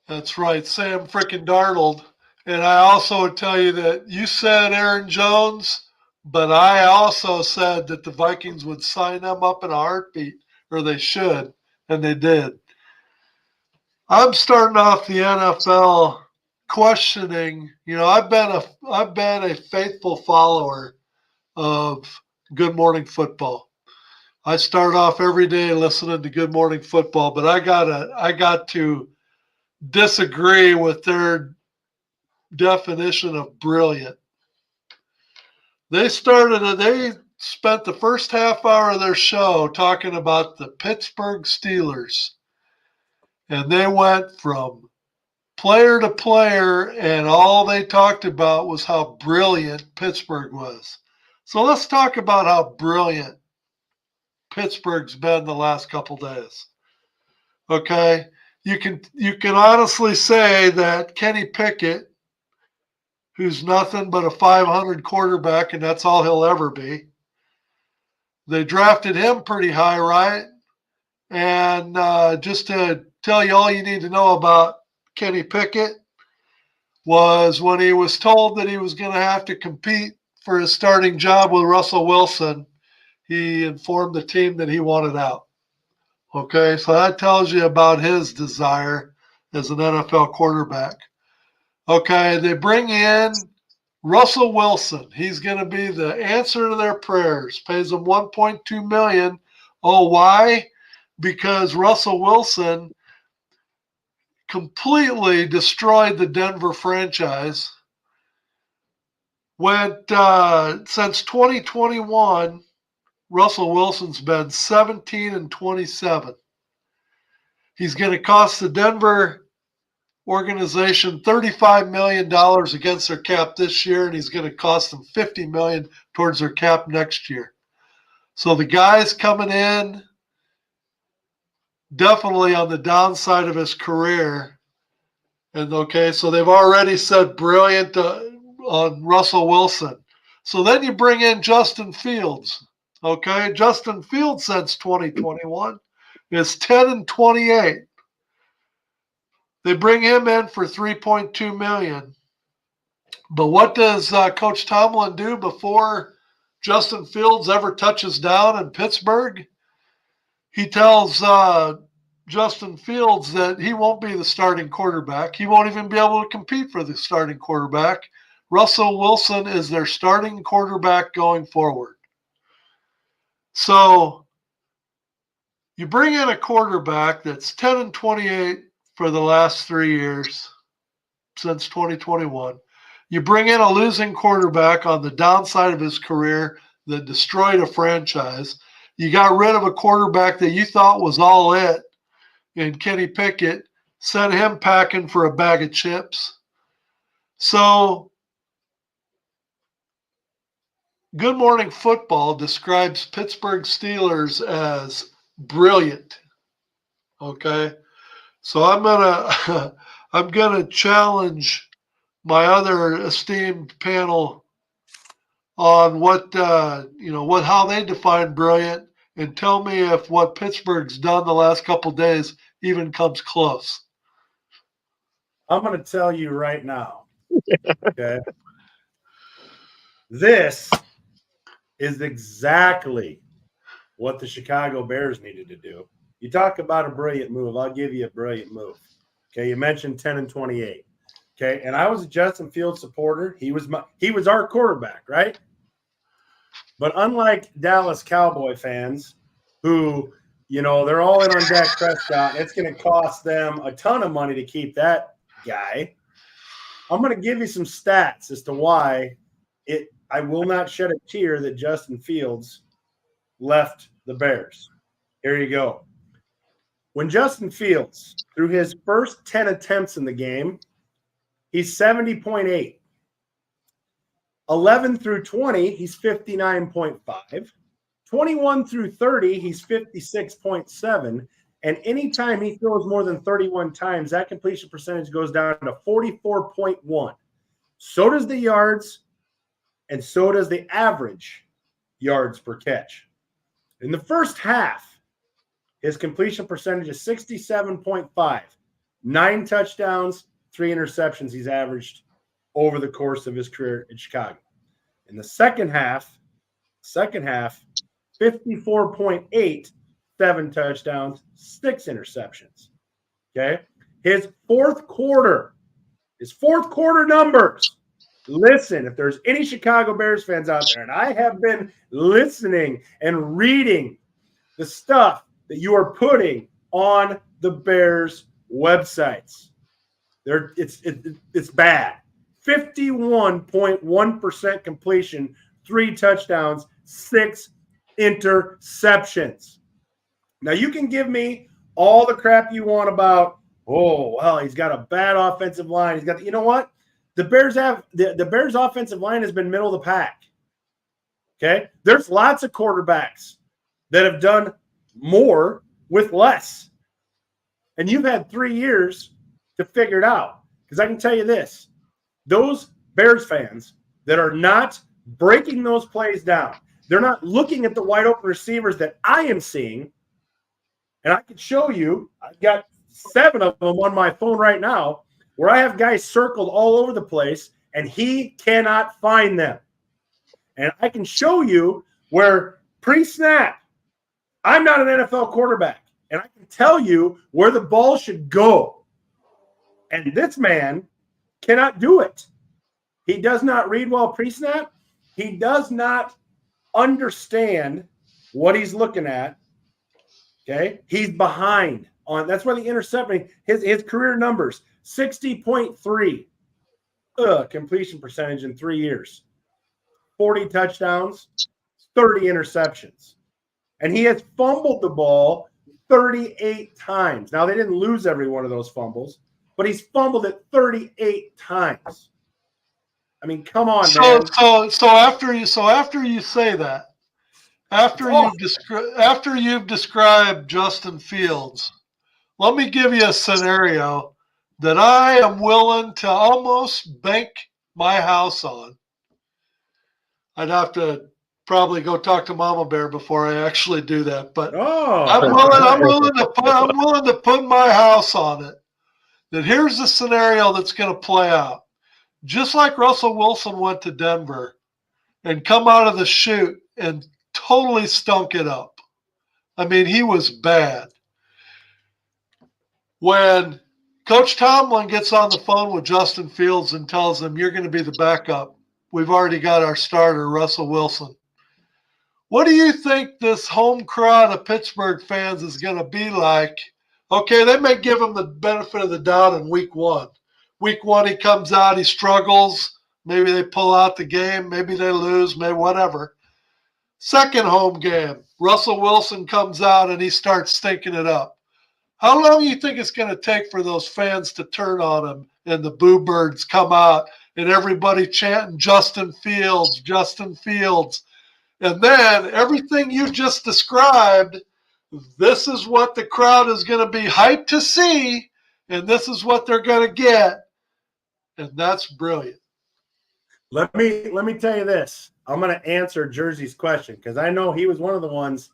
That's right, Sam frickin' Darnold. And I also would tell you that you said Aaron Jones, but I also said that the Vikings would sign them up in a heartbeat, or they should, and they did. I'm starting off the NFL questioning. I've been a faithful follower of Good Morning Football. I start off every day listening to Good Morning Football, but I got to disagree with their definition of brilliant. They spent the first half hour of their show talking about the Pittsburgh Steelers. And they went from player to player, and all they talked about was how brilliant Pittsburgh was. So let's talk about how brilliant Pittsburgh's been the last couple days. Okay? You can honestly say that Kenny Pickett, who's nothing but a 500 quarterback, and that's all he'll ever be. They drafted him pretty high, right? And just to tell you all you need to know about Kenny Pickett was when he was told that he was going to have to compete for his starting job with Russell Wilson, he informed the team that he wanted out. Okay, so that tells you about his desire as an NFL quarterback. Okay, they bring in Russell Wilson. He's going to be the answer to their prayers. Pays them $1.2 million. Oh, why? Because Russell Wilson completely destroyed the Denver franchise. Since 2021, Russell Wilson's been 17-27. He's going to cost the Denver organization $35 million against their cap this year, and he's going to cost them $50 million towards their cap next year. So the guy's coming in definitely on the downside of his career. And okay, so they've already said brilliant on Russell Wilson. So then you bring in Justin Fields. Okay, Justin Fields since 2021 is 10-28. They bring him in for $3.2 million. But what does Coach Tomlin do before Justin Fields ever touches down in Pittsburgh? He tells Justin Fields that he won't be the starting quarterback. He won't even be able to compete for the starting quarterback. Russell Wilson is their starting quarterback going forward. So you bring in a quarterback that's 10-28 for the last 3 years since 2021. You bring in a losing quarterback on the downside of his career that destroyed a franchise. You got rid of a quarterback that you thought was all it in Kenny Pickett, sent him packing for a bag of chips. So Good Morning Football describes Pittsburgh Steelers as brilliant. Okay? So I'm gonna challenge my other esteemed panel on how they define brilliant, and tell me if what Pittsburgh's done the last couple days even comes close. I'm going to tell you right now. Okay. This is exactly what the Chicago Bears needed to do. You talk about a brilliant move. I'll give you a brilliant move. Okay. You mentioned 10-28. Okay. And I was a Justin Fields supporter. He was our quarterback, right? But unlike Dallas Cowboy fans who, they're all in on Dak Prescott, it's going to cost them a ton of money to keep that guy. I'm going to give you some stats as to why I will not shed a tear that Justin Fields left the Bears. Here you go. When Justin Fields, through his first 10 attempts in the game, he's 70.8. 11 through 20, he's 59.5. 21 through 30, he's 56.7. And anytime he throws more than 31 times, that completion percentage goes down to 44.1. So does the yards, and so does the average yards per catch. In the first half, his completion percentage is 67.5. 9 touchdowns, 3 interceptions he's averaged over the course of his career in Chicago. In the second half, 54.8, 7 touchdowns, 6 interceptions. Okay. His fourth quarter numbers, listen, if there's any Chicago Bears fans out there, and I have been listening and reading the stuff that you are putting on the Bears websites, it's bad. 51.1% completion, 3 touchdowns, 6 interceptions. Now you can give me all the crap you want about, oh, well, he's got a bad offensive line. He's got, you know what? The Bears have the Bears offensive line has been middle of the pack. Okay. There's lots of quarterbacks that have done more with less. And you've had 3 years to figure it out. Because I can tell you this, those Bears fans that are not breaking those plays down, they're not looking at the wide open receivers that I am seeing. And I can show you, I've got 7 of them on my phone right now where I have guys circled all over the place and he cannot find them. And I can show you where pre-snap, I'm not an NFL quarterback, and I can tell you where the ball should go. And this man cannot do it. He does not read well pre-snap. He does not understand what he's looking at. Okay, he's behind on. That's why the intercepting his career numbers 60.3 completion percentage in 3 years, 40 touchdowns, 30 interceptions, and he has fumbled the ball 38 times. Now they didn't lose every one of those fumbles, but he's fumbled it 38 times. I mean, come on, man. So after you say that. After you've described Justin Fields, let me give you a scenario that I am willing to almost bank my house on. I'd have to probably go talk to Mama Bear before I actually do that, but I'm willing to put my house on it. That here's the scenario that's going to play out. Just like Russell Wilson went to Denver and come out of the chute and totally stunk it up. I mean, he was bad. When Coach Tomlin gets on the phone with Justin Fields and tells him, you're going to be the backup, we've already got our starter, Russell Wilson. What do you think this home crowd of Pittsburgh fans is going to be like? Okay, they may give him the benefit of the doubt in week 1. Week 1, he comes out, he struggles. Maybe they pull out the game. Maybe they lose, maybe whatever. Second home game, Russell Wilson comes out and he starts stinking it up. How long do you think it's going to take for those fans to turn on him and the boo birds come out and everybody chanting Justin Fields, Justin Fields? And then everything you just described, this is what the crowd is going to be hyped to see, and this is what they're going to get. And that's brilliant. Let me tell you this. I'm going to answer Jersey's question because I know he was one of the ones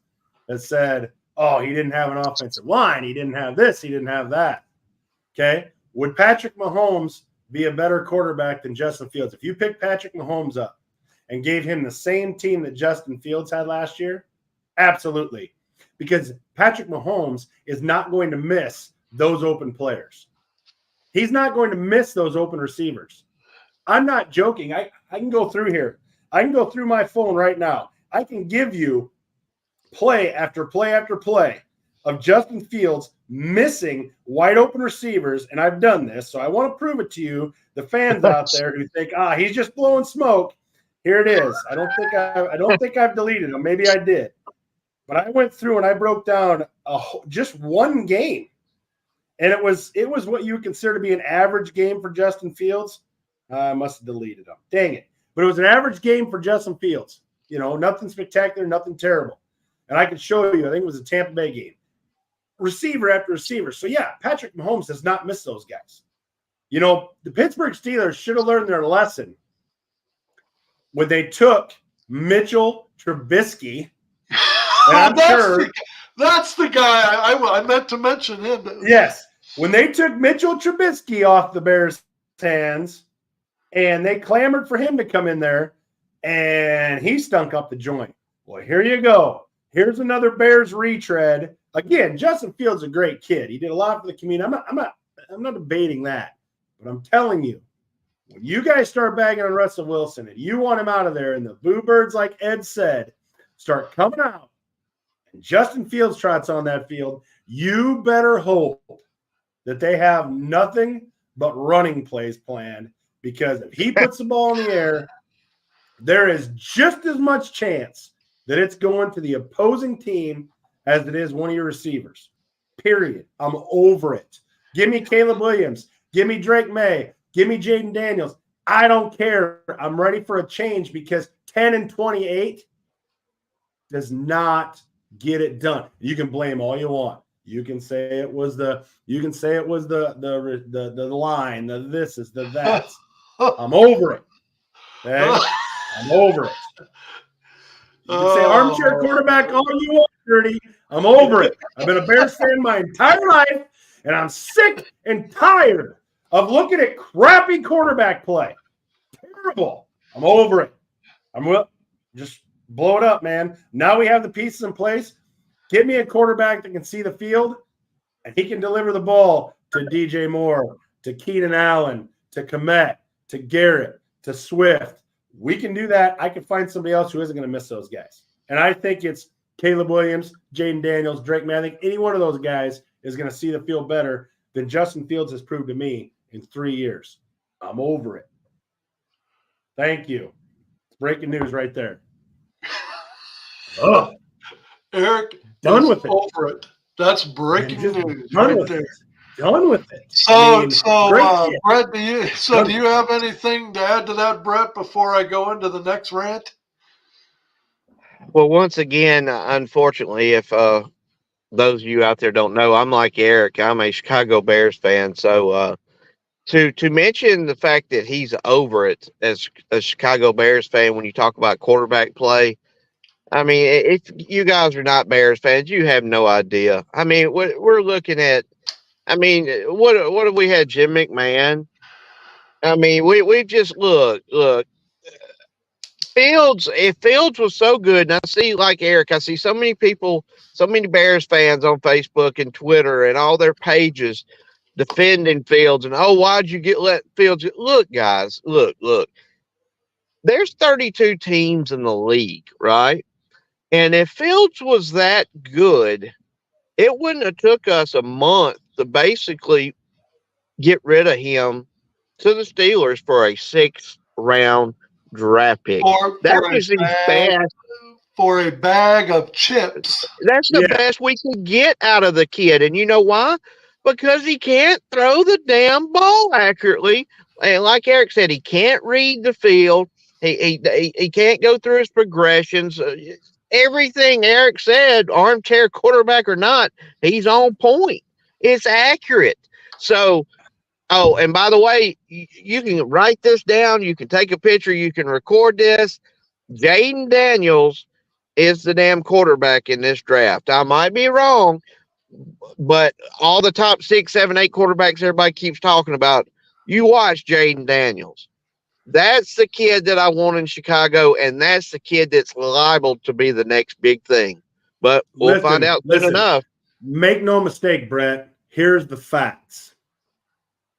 that said, oh, he didn't have an offensive line. He didn't have this. He didn't have that. Okay. Would Patrick Mahomes be a better quarterback than Justin Fields? If you pick Patrick Mahomes up and gave him the same team that Justin Fields had last year, absolutely. Because Patrick Mahomes is not going to miss those open players. He's not going to miss those open receivers. I'm not joking. I can go through here. I can go through my phone right now. I can give you play after play after play of Justin Fields missing wide open receivers, and I've done this, so I want to prove it to you, the fans out there who think, he's just blowing smoke. Here it is. I don't think I've deleted them. Maybe I did. But I went through and I broke down just one game. And it was what you would consider to be an average game for Justin Fields. I must have deleted them. Dang it. But it was an average game for Justin Fields. You know, nothing spectacular, nothing terrible. And I could show you, I think it was a Tampa Bay game. Receiver after receiver. So, yeah, Patrick Mahomes does not miss those guys. You know, the Pittsburgh Steelers should have learned their lesson when they took Mitchell Trubisky. That's the guy I meant to mention him. Yes. When they took Mitchell Trubisky off the Bears' hands and they clamored for him to come in there and he stunk up the joint. Well, here you go. Here's another Bears retread. Again, Justin Fields is a great kid. He did a lot for the community. I'm not debating that. But I'm telling you, when you guys start bagging on Russell Wilson and you want him out of there, and the Boo Birds, like Ed said, start coming out, and Justin Fields trots on that field, you better hope that they have nothing but running plays planned, because if he puts the ball in the air, there is just as much chance that it's going to the opposing team as it is one of your receivers. Period. I'm over it. Give me Caleb Williams. Give me Drake May. Give me Jaden Daniels. I don't care. I'm ready for a change, because 10-28 does not get it done. You can blame all you want. You can say it was the line, the this is the that. I'm over it. Okay? I'm over it. You can say armchair quarterback all you want, Dirty. I'm over it. I've been a Bears fan my entire life, and I'm sick and tired of looking at crappy quarterback play. Terrible. I'm over it. Just blow it up, man. Now we have the pieces in place. Get me a quarterback that can see the field, and he can deliver the ball to DJ Moore, to Keenan Allen, to Kmet, to Garrett, to Swift. We can do that. I can find somebody else who isn't going to miss those guys. And I think it's Caleb Williams, Jaden Daniels, Drake May. I think any one of those guys is going to see the field better than Justin Fields has proved to me in 3 years. I'm over it. Thank you. It's breaking news right there. Oh, Eric, done with it. Over it. That's breaking Just news done right with there. it. Done with it. So, great Brett, do you have anything to add to that, Brett, before I go into the next rant? Well, once again, unfortunately, if those of you out there don't know, I'm like Eric. I'm a Chicago Bears fan. So to mention the fact that he's over it as a Chicago Bears fan when you talk about quarterback play, I mean, if you guys are not Bears fans, you have no idea. I mean, we're looking at, I mean, what have we had? Jim McMahon. I mean, we've just look. Fields, if Fields was so good, and I see, like Eric, I see so many people, so many Bears fans on Facebook and Twitter and all their pages defending Fields, and why'd you let Fields? Look, guys, look. There's 32 teams in the league, right? And if Fields was that good, it wouldn't have took us a month to basically get rid of him to the Steelers for a 6th round draft pick. That was his best. For a bag of chips. That's the best we could get out of the kid. And you know why? Because he can't throw the damn ball accurately. And like Eric said, he can't read the field. He can't go through his progressions. Everything Eric said, armchair quarterback or not, he's on point. It's accurate. So, and by the way, you can write this down. You can take a picture. You can record this. Jaden Daniels is the damn quarterback in this draft. I might be wrong, but all the top 6, 7, 8 quarterbacks everybody keeps talking about, you watch Jaden Daniels. That's the kid that I want in Chicago, and that's the kid that's liable to be the next big thing. But we'll find out soon enough. Make no mistake, Brett. Here's the facts.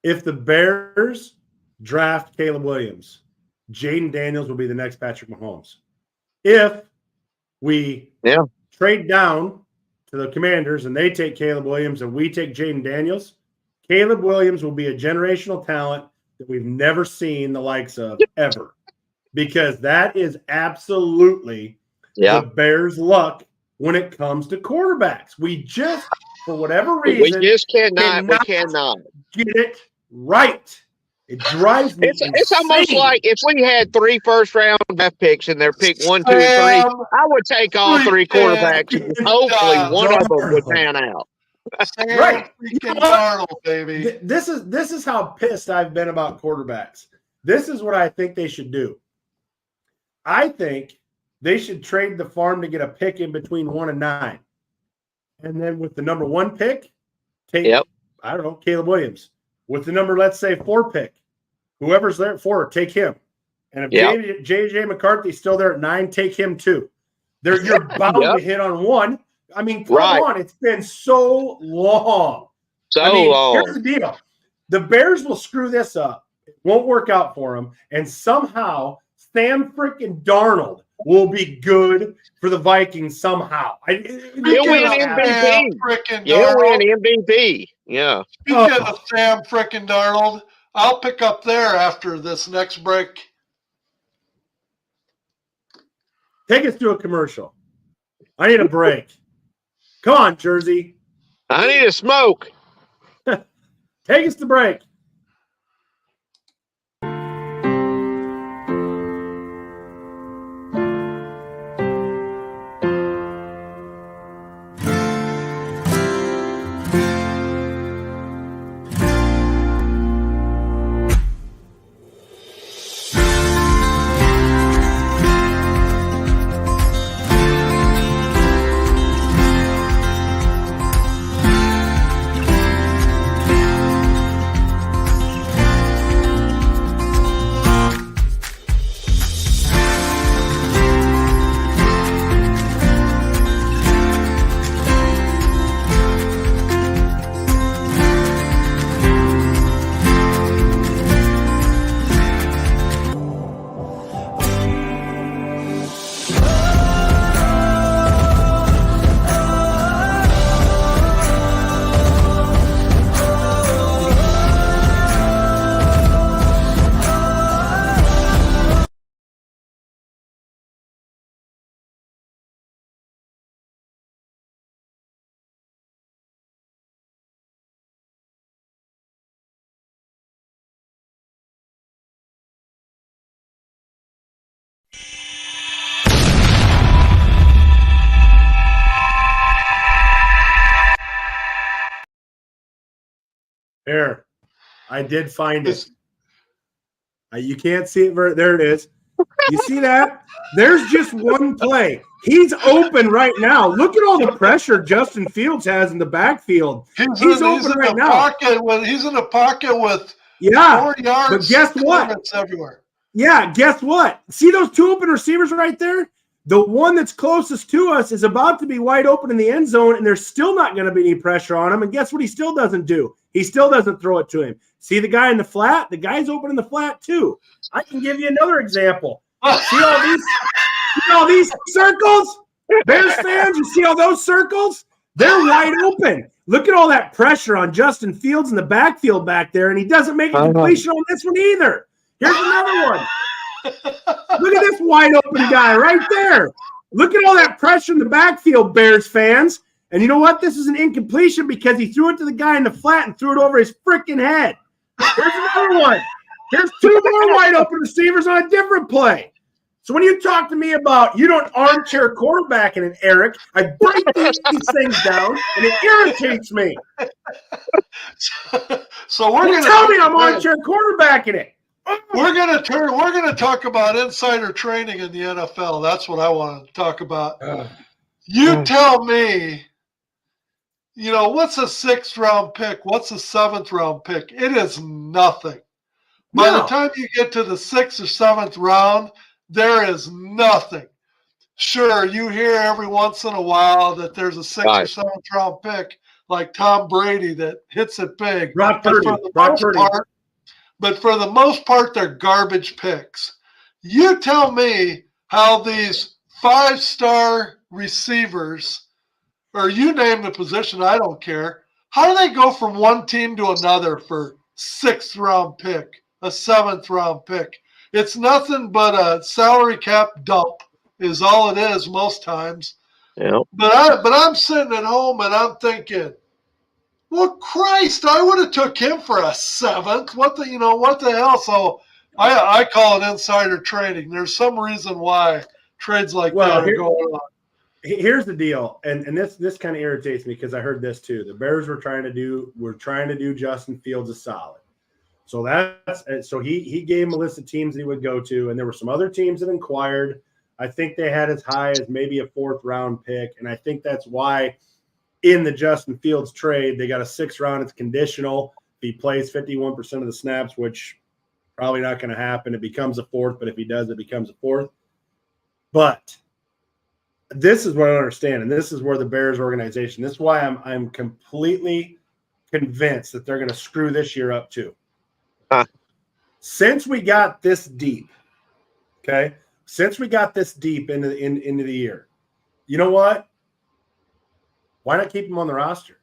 If the Bears draft Caleb Williams, Jaden Daniels will be the next Patrick Mahomes. If we trade down to the Commanders and they take Caleb Williams and we take Jaden Daniels, Caleb Williams will be a generational talent that we've never seen the likes of ever, because that is absolutely the Bears' luck when it comes to quarterbacks. We just, for whatever reason, we cannot get it right. It drives me insane. It's almost like if we had 3 first-round draft picks and they're pick 1, 2, and 3, I would take all 3 quarterbacks and hopefully one of them would pan out. Right. Arnold, baby. This is how pissed I've been about quarterbacks. This is what I think they should do. I think they should trade the farm to get a pick in between 1 and 9. And then with the number 1 pick, take, I don't know, Caleb Williams. With the number, let's say, 4 pick, whoever's there at 4, take him. And if JJ McCarthy's still there at 9, take him too. You're bound to hit on 1. I mean, come on. It's been so long. Long. Here's the deal. The Bears will screw this up It won't work out for him. And somehow Sam freaking Darnold will be good for the Vikings somehow. He'll win MVP. He'll win MVP. Yeah. Speaking of Sam frickin' Darnold, I'll pick up there after this next break. Take us to a commercial. I need a break. Come on, Jersey. I need a smoke. Take us to break. Here, I did find it. You can't see it. There it is. You see that? There's just one play. He's open right now. Look at all the pressure Justin Fields has in the backfield. He's open right now. He's in the pocket with 4 yards. But guess what? Everywhere. Yeah, guess what? See those two open receivers right there? The one that's closest to us is about to be wide open in the end zone, and there's still not going to be any pressure on him. And guess what he still doesn't do? He still doesn't throw it to him. See the guy in the flat? The guy's open in the flat too. I can give you another example. See all these circles? Bears fans, you see all those circles? They're wide open. Look at all that pressure on Justin Fields in the backfield back there, and he doesn't make a completion on this one either. Here's another one. Look at this wide open guy right there. Look at all that pressure in the backfield, Bears fans. And you know what? This is an incompletion because he threw it to the guy in the flat and threw it over his freaking head. Here's another one. Here's two more wide open receivers on a different play. So when you talk to me about you don't armchair quarterbacking it, Eric, I break these things down and it irritates me. So we're going to tell me I'm armchair quarterbacking it. We're gonna talk about insider training in the NFL. That's what I want to talk about. You tell me, what's a 6th round pick? What's a 7th round pick? It is nothing. By the time you get to the 6th or 7th round, there is nothing. Sure, you hear every once in a while that there's a 6th or 7th round pick like Tom Brady that hits it big. But for the most part, they're garbage picks. You tell me how these 5-star receivers, or you name the position, I don't care. How do they go from one team to another for 6th round pick, a 7th round pick? It's nothing but a salary cap dump is all it is most times. Yeah. But I'm sitting at home and I'm thinking, well, Christ, I would have took him for a 7th. What the hell? So I call it insider trading. There's some reason why trades like that are going on. Here's the deal, and this kind of irritates me because I heard this too. The Bears were trying to do Justin Fields a solid. So he gave him a list of teams that he would go to, and there were some other teams that inquired. I think they had as high as maybe a 4th round pick, and I think that's why in the Justin Fields trade, they got a 6th round. It's conditional. If he plays 51% of the snaps, which probably not going to happen, it becomes a 4th. But if he does, it becomes a 4th. But this is what I understand, and this is where the Bears organization. This is why I'm completely convinced that they're going to screw this year up too. Since we got this deep, okay, since we got this deep into the year, you know what? Why not keep him on the roster?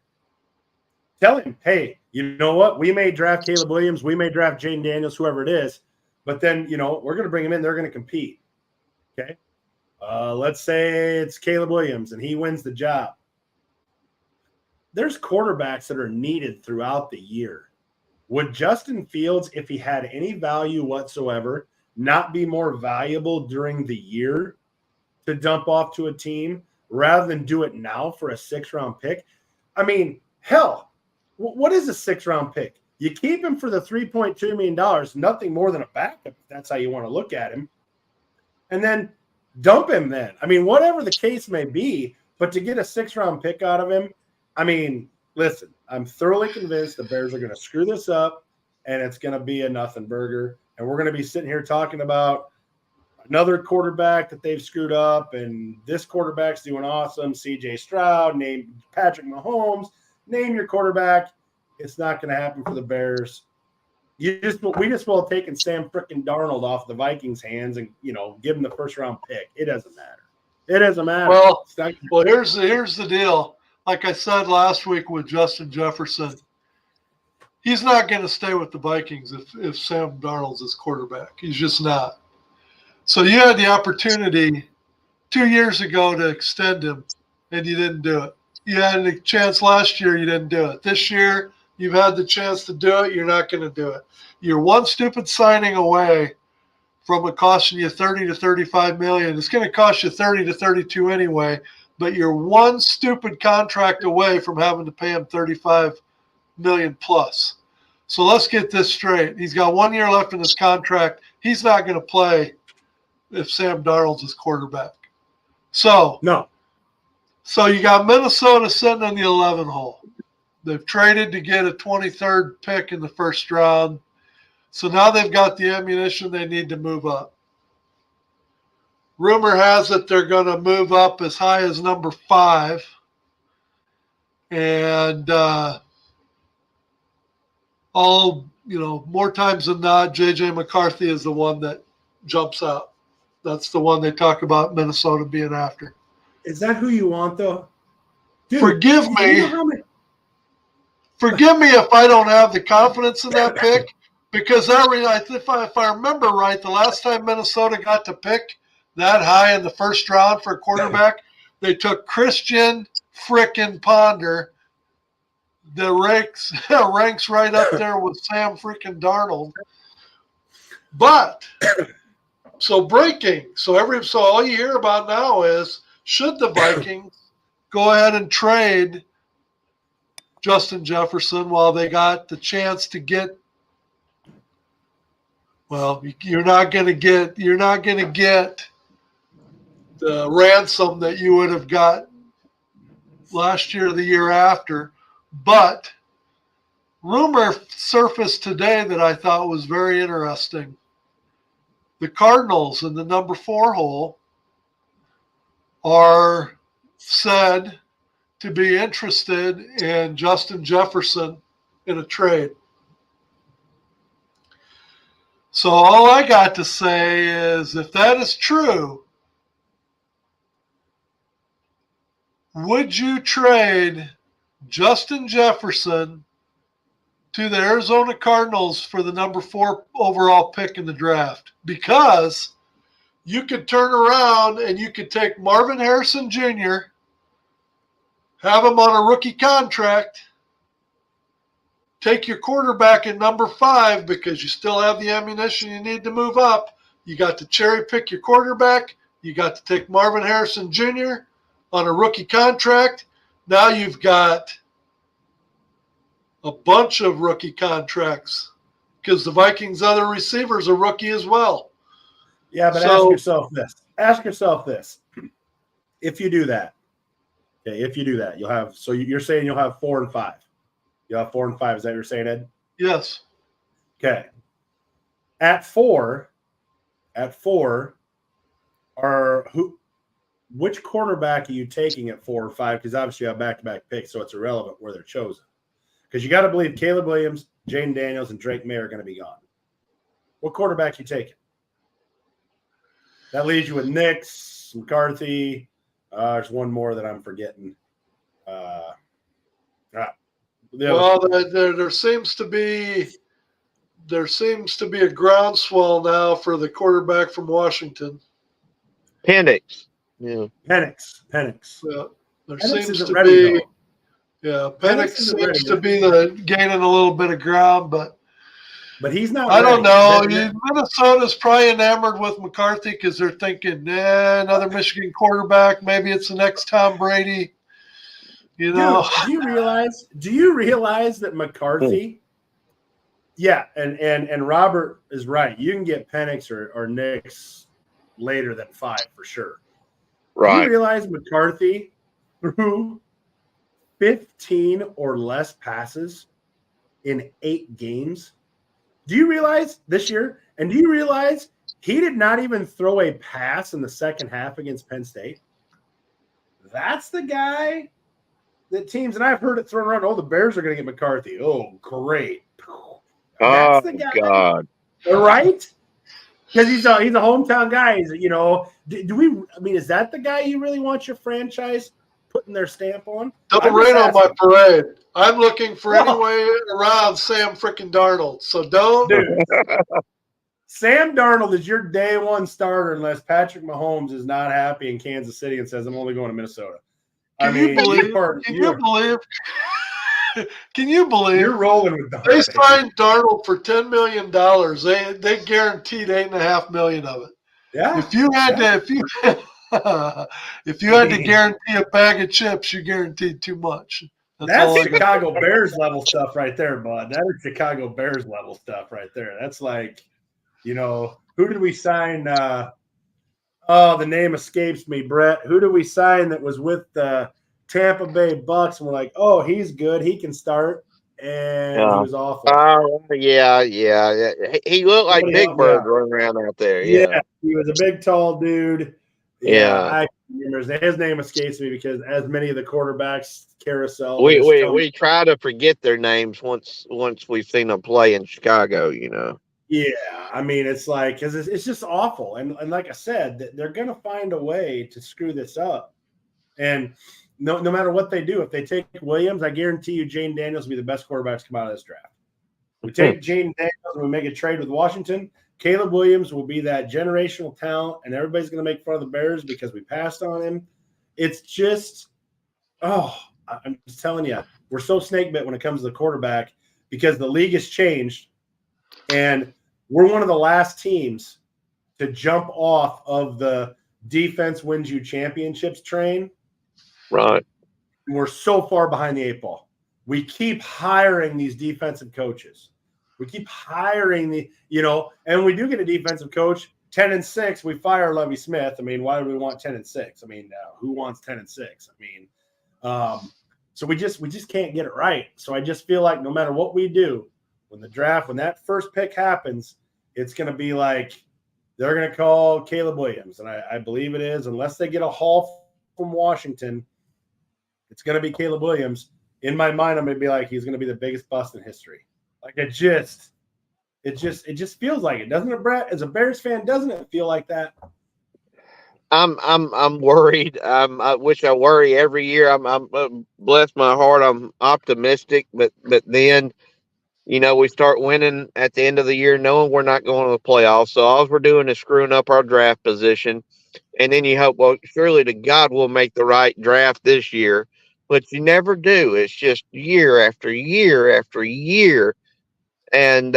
Tell him, hey, you know what? We may draft Caleb Williams, we may draft Jaden Daniels, whoever it is, but then, you know, we're going to bring him in. They're going to compete. Okay. Let's say it's Caleb Williams and he wins the job. There's quarterbacks that are needed throughout the year. Would Justin Fields, if he had any value whatsoever, not be more valuable during the year to dump off to a team rather than do it now for a 6th-round pick? I mean, hell, what is a 6th-round pick? You keep him for the $3.2 million, nothing more than a backup, if that's how you want to look at him. And then dump him then. I mean, whatever the case may be, but to get a 6th-round pick out of him, I mean, listen, I'm thoroughly convinced the Bears are going to screw this up, and it's going to be a nothing burger. And we're going to be sitting here talking about another quarterback that they've screwed up, and this quarterback's doing awesome. CJ Stroud, name Patrick Mahomes, name your quarterback. It's not going to happen for the Bears. We just will have taken Sam frickin' Darnold off the Vikings' hands and, you know, give him the 1st-round pick. It doesn't matter. It doesn't matter. Well, here's the deal. Like I said last week with Justin Jefferson, he's not going to stay with the Vikings if Sam Darnold's his quarterback. He's just not. So you had the opportunity 2 years ago to extend him, and you didn't do it. You had a chance last year, you didn't do it. This year, you've had the chance to do it, you're not going to do it. You're one stupid signing away from it costing you $30 to $35 million. It's going to cost you $30 to $32 anyway, but you're one stupid contract away from having to pay him $35 million plus. So let's get this straight. He's got 1 year left in his contract. He's not going to play if Sam Darnold's his quarterback. So you got Minnesota sitting in the 11 hole. They've traded to get a 23rd pick in the 1st round. So now they've got the ammunition they need to move up. Rumor has it they're going to move up as high as number 5. And more times than not, J.J. McCarthy is the one that jumps out. That's the one they talk about Minnesota being after. Is that who you want, though? Dude, Forgive me if I don't have the confidence in that pick, because if I remember right, the last time Minnesota got to pick that high in the 1st round for a quarterback, they took Christian frickin' Ponder, that ranks right up there with Sam frickin' Darnold. But so all you hear about now is, should the Vikings go ahead and trade Justin Jefferson while they got the chance to get? Well, you're not going to get the ransom that you would have got last year or the year after. But rumor surfaced today that I thought was very interesting. The Cardinals in the number 4 hole are said to be interested in Justin Jefferson in a trade. So all I got to say is, if that is true, would you trade Justin Jefferson to the Arizona Cardinals for the number 4 overall pick in the draft? Because you could turn around and you could take Marvin Harrison Jr., have him on a rookie contract, take your quarterback at number 5 because you still have the ammunition you need to move up. You got to cherry pick your quarterback. You got to take Marvin Harrison Jr. on a rookie contract. Now you've got a bunch of rookie contracts because the Vikings' other receivers are rookie as well. Yeah, but ask yourself this. If you do that, you'll have, so you're saying you'll have 4 and 5. You'll have 4 and 5. Is that what you're saying, Ed? Yes. Okay. At 4, which quarterback are you taking at 4 or 5? Because obviously you have back-to-back picks, so it's irrelevant where they're chosen. Because you got to believe Caleb Williams, Jaden Daniels, and Drake May are going to be gone. What quarterback you taking? That leaves you with Nix, McCarthy. There's one more that I'm forgetting. Well, there seems to be a groundswell now for the quarterback from Washington. Penix. Yeah. Penix. Yeah, there Penix seems isn't to ready, be. though. Yeah, Penix Penix isn't seems ready, to man. be gaining a little bit of ground, but But he's not I don't know. ready. Minnesota's probably enamored with McCarthy because they're thinking, another Michigan quarterback. Maybe it's the next Tom Brady. You know, Dude, do you realize that McCarthy? Yeah, and Robert is right. You can get Penix or Nix later than 5 for sure. Do you Right. realize McCarthy threw 15 or less passes in 8 games? Do you realize this year? And do you realize he did not even throw a pass in the second half against Penn State? That's the guy that teams, and I've heard it thrown around, the Bears are going to get McCarthy. Oh, great. That's the guy. God. Right? Because he's a hometown guy. Is that the guy you really want your franchise putting their stamp on? don't I'm just rain on my asking. parade. I'm looking for any No. way around Sam freaking Darnold. So don't. Dude, Sam Darnold is your day one starter unless Patrick Mahomes is not happy in Kansas City and says, I'm only going to Minnesota. Can you believe? Can you believe? You're rolling with They Darnold. signed Darnold for $10 million. They guaranteed $8.5 million of it. Yeah. If you had to guarantee a bag of chips, you guaranteed too much. That's all I got. Chicago Bears level stuff right there, bud. That is Chicago Bears level stuff right there. That's like, who did we sign? The name escapes me, Brett. Who did we sign that was with the Tampa Bay Bucks? And we're like, oh, he's good. He can start. And he was awful. Yeah. He looked like Somebody Big help me Bird out. running around out there. Yeah, he was a big, tall dude. Yeah. I remember his name escapes me because as many of the quarterbacks carousel. We try to forget their names once we've seen them play in Chicago. Yeah, I mean, it's like because it's just awful, and like I said, they're gonna find a way to screw this up, and no matter what they do, if they take Williams, I guarantee you, Jane Daniels will be the best quarterback to come out of this draft. We take Jane Daniels and we make a trade with Washington. Caleb Williams will be that generational talent, and everybody's gonna make fun of the Bears because we passed on him. It's just, I'm just telling you, we're so snake bit when it comes to the quarterback because the league has changed. And we're one of the last teams to jump off of the defense wins you championships train. Right. We're so far behind the 8 ball. We keep hiring these defensive coaches. We keep hiring and we do get a defensive coach. 10-6, we fire Lovie Smith. I mean, why do we want 10-6? I mean, who wants 10-6? I mean, so we just can't get it right. So I just feel like no matter what we do, when that first pick happens, it's going to be like they're going to call Caleb Williams. And I believe it is, unless they get a haul from Washington, it's going to be Caleb Williams. In my mind, I'm going to be like, he's going to be the biggest bust in history. Like it just feels like it, doesn't it, Brett? As a Bears fan, doesn't it feel like that? I'm worried. I wish I worry every year. I'm bless my heart. I'm optimistic, but then, we start winning at the end of the year, knowing we're not going to the playoffs. So all we're doing is screwing up our draft position. And then you hope, well, surely to God we'll make the right draft this year. But you never do. It's just year after year after year. And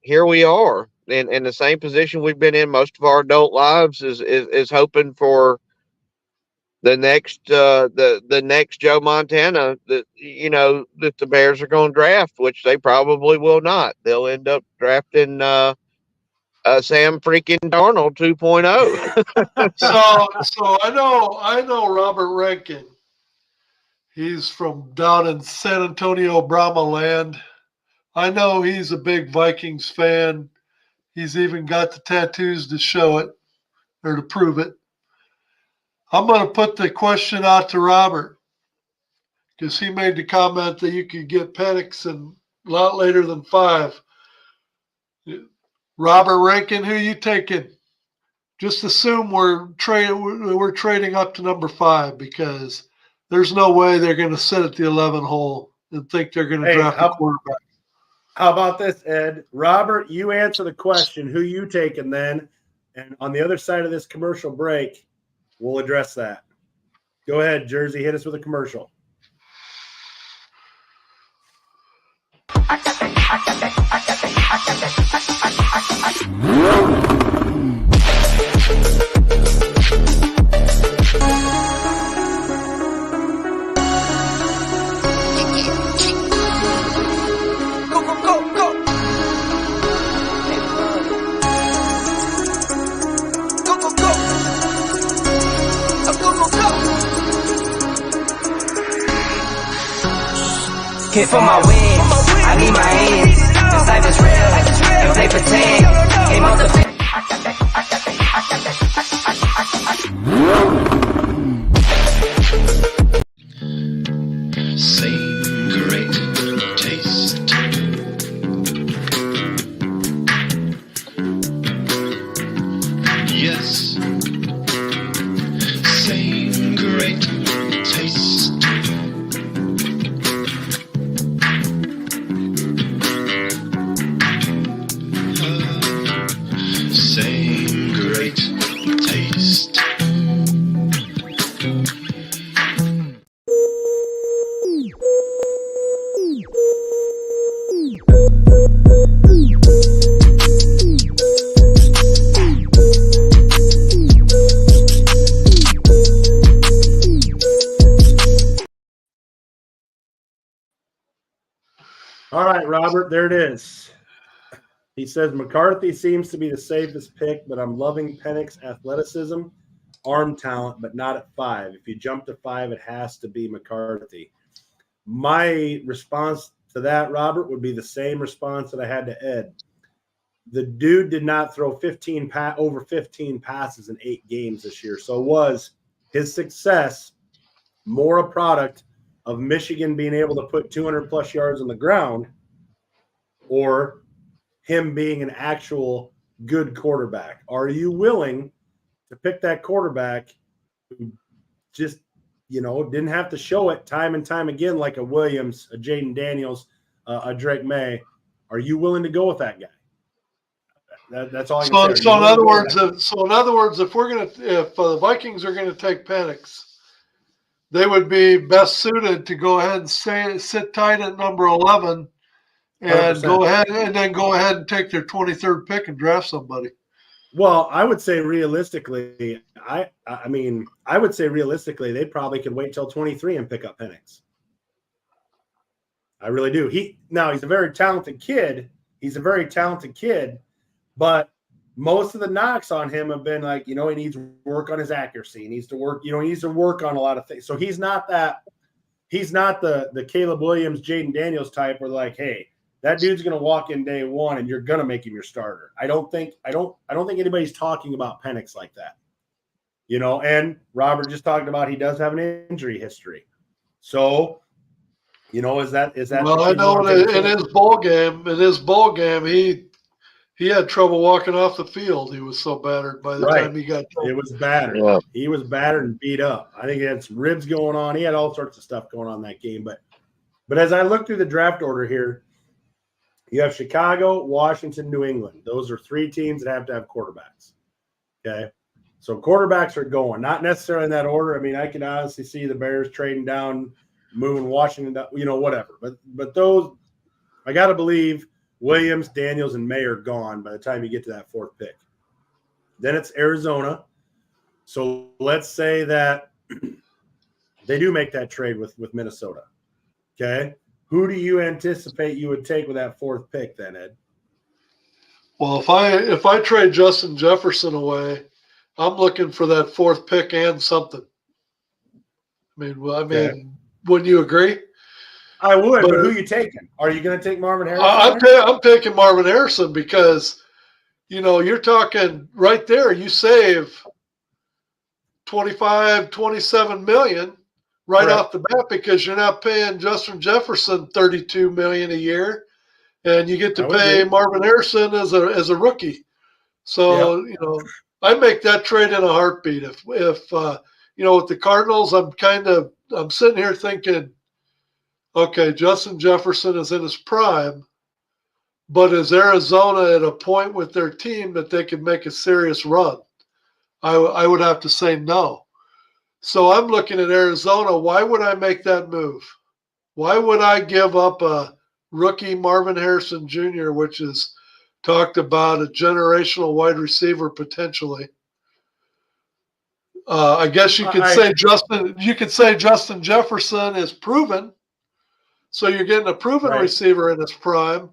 here we are in the same position we've been in most of our adult lives is hoping for the next the next Joe Montana that that the Bears are going to draft, which they probably will not. They'll end up drafting Sam freaking Darnold 2.0. So I know Robert Rankin. He's from down in San Antonio, Brahma land. I know he's a big Vikings fan. He's even got the tattoos to show it or to prove it. I'm going to put the question out to Robert because he made the comment that you could get Penix a lot later than 5. Robert Rankin, who you taking? Just assume we're trading up to number 5 because there's no way they're going to sit at the 11 hole and think they're going to draft a quarterback. How about this, Ed? Robert, you answer the question. Who you taking then? And on the other side of this commercial break, we'll address that. Go ahead, Jersey. Hit us with a commercial. Hit for my wins, I need my hands. This life is real, if they pretend. Came out the Same great taste. Yes. Same great taste. Same great taste. All right, Robert, there it is. He says McCarthy seems to be the safest pick, but I'm loving Penix's athleticism, arm talent, but not at 5. If you jump to 5, it has to be McCarthy. My response to that, Robert, would be the same response that I had to Ed. The dude did not throw over 15 passes in 8 games this year. So was his success more a product of Michigan being able to put 200-plus yards on the ground, or him being an actual good quarterback? Are you willing to pick that quarterback who just, didn't have to show it time and time again like a Williams, a Jaden Daniels, a Drake May? Are you willing to go with that guy? That's all I can say. So in other words, if the Vikings are going to take Penix, they would be best suited to go ahead and sit tight at number 11 and 100%. go ahead and take their 23rd pick and draft somebody. Well, I would say realistically, I would say realistically, they probably could wait till 23 and pick up Penix. I really do. He's a very talented kid. But most of the knocks on him have been like, he needs to work on his accuracy. He needs to work, he needs to work on a lot of things. So he's not the Caleb Williams, Jaden Daniels type where like, hey, that dude's going to walk in day one and you're going to make him your starter. I don't think anybody's talking about Penix like that. And Robert just talked about he does have an injury history. So, is that well, I know in his bowl game, he had trouble walking off the field. He was so battered by the time he got told. It was battered. Yeah. He was battered and beat up. I think he had some ribs going on. He had all sorts of stuff going on that game. But as I look through the draft order here, you have Chicago, Washington, New England. Those are 3 teams that have to have quarterbacks. Okay. So quarterbacks are going, not necessarily in that order. I mean, I can honestly see the Bears trading down, moving Washington down, whatever. But those, I got to believe Williams, Daniels, and May are gone by the time you get to that 4th pick. Then it's Arizona. So let's say that they do make that trade with Minnesota. Okay. Who do you anticipate you would take with that 4th pick then, Ed? Well, if I trade Justin Jefferson away, I'm looking for that 4th pick and something. Okay. Wouldn't you agree? I would, but who are you taking? Are you going to take Marvin Harrison? I'm taking Marvin Harrison because, you're talking right there. You save $27 million right off the bat because you're not paying Justin Jefferson $32 million a year. and you get to I would pay agree. Marvin Harrison as a rookie. So I make that trade in a heartbeat. If with the Cardinals, I'm sitting here thinking, okay, Justin Jefferson is in his prime, but is Arizona at a point with their team that they can make a serious run? I would have to say no. So I'm looking at Arizona. Why would I make that move? Why would I give up a rookie Marvin Harrison Jr., which is talked about a generational wide receiver potentially? I guess you could say Justin Jefferson is proven. So you're getting a proven receiver in his prime,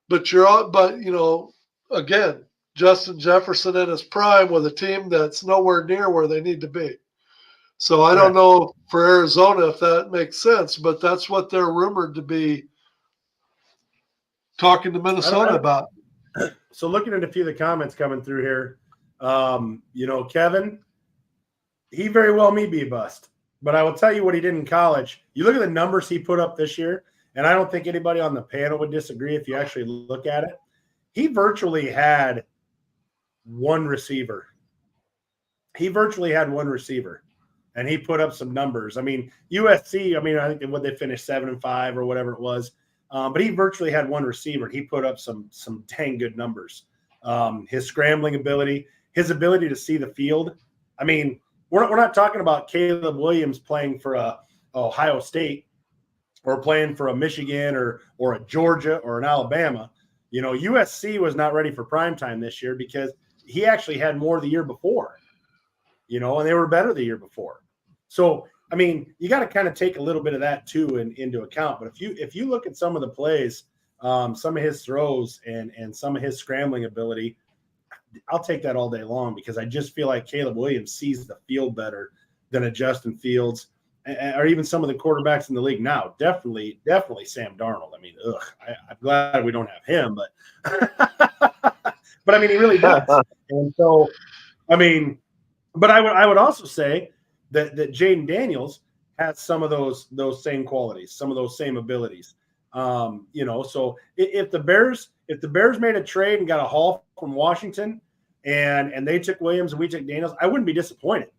but again, Justin Jefferson in his prime with a team that's nowhere near where they need to be. So I don't know for Arizona if that makes sense, but that's what they're rumored to be talking to Minnesota about. So looking at a few of the comments coming through here, Kevin, he very well may be a bust. But I will tell you what he did in college. You look at the numbers he put up this year, and I don't think anybody on the panel would disagree if you actually look at it. He virtually had one receiver. And he put up some numbers. I mean, USC, I think they finished 7-5 or whatever it was. But he virtually had one receiver. He put up some dang good numbers. His scrambling ability, his ability to see the field. I mean, we're not talking about Caleb Williams playing for Ohio State or playing for a Michigan or a Georgia or an Alabama. USC was not ready for primetime this year because he actually had more the year before, and they were better the year before. So, I mean, you got to kind of take a little bit of that too into account. But if you look at some of the plays, some of his throws and some of his scrambling ability, I'll take that all day long because I just feel like Caleb Williams sees the field better than a Justin Fields or even some of the quarterbacks in the league now. Definitely Sam Darnold. I mean, I'm glad we don't have him, but I mean, he really does. And so, I mean, but I would also say that Jaden Daniels has some of those same qualities, some of those same abilities. So if the Bears made a trade and got a haul from Washington and they took Williams and we took Daniels, I wouldn't be disappointed.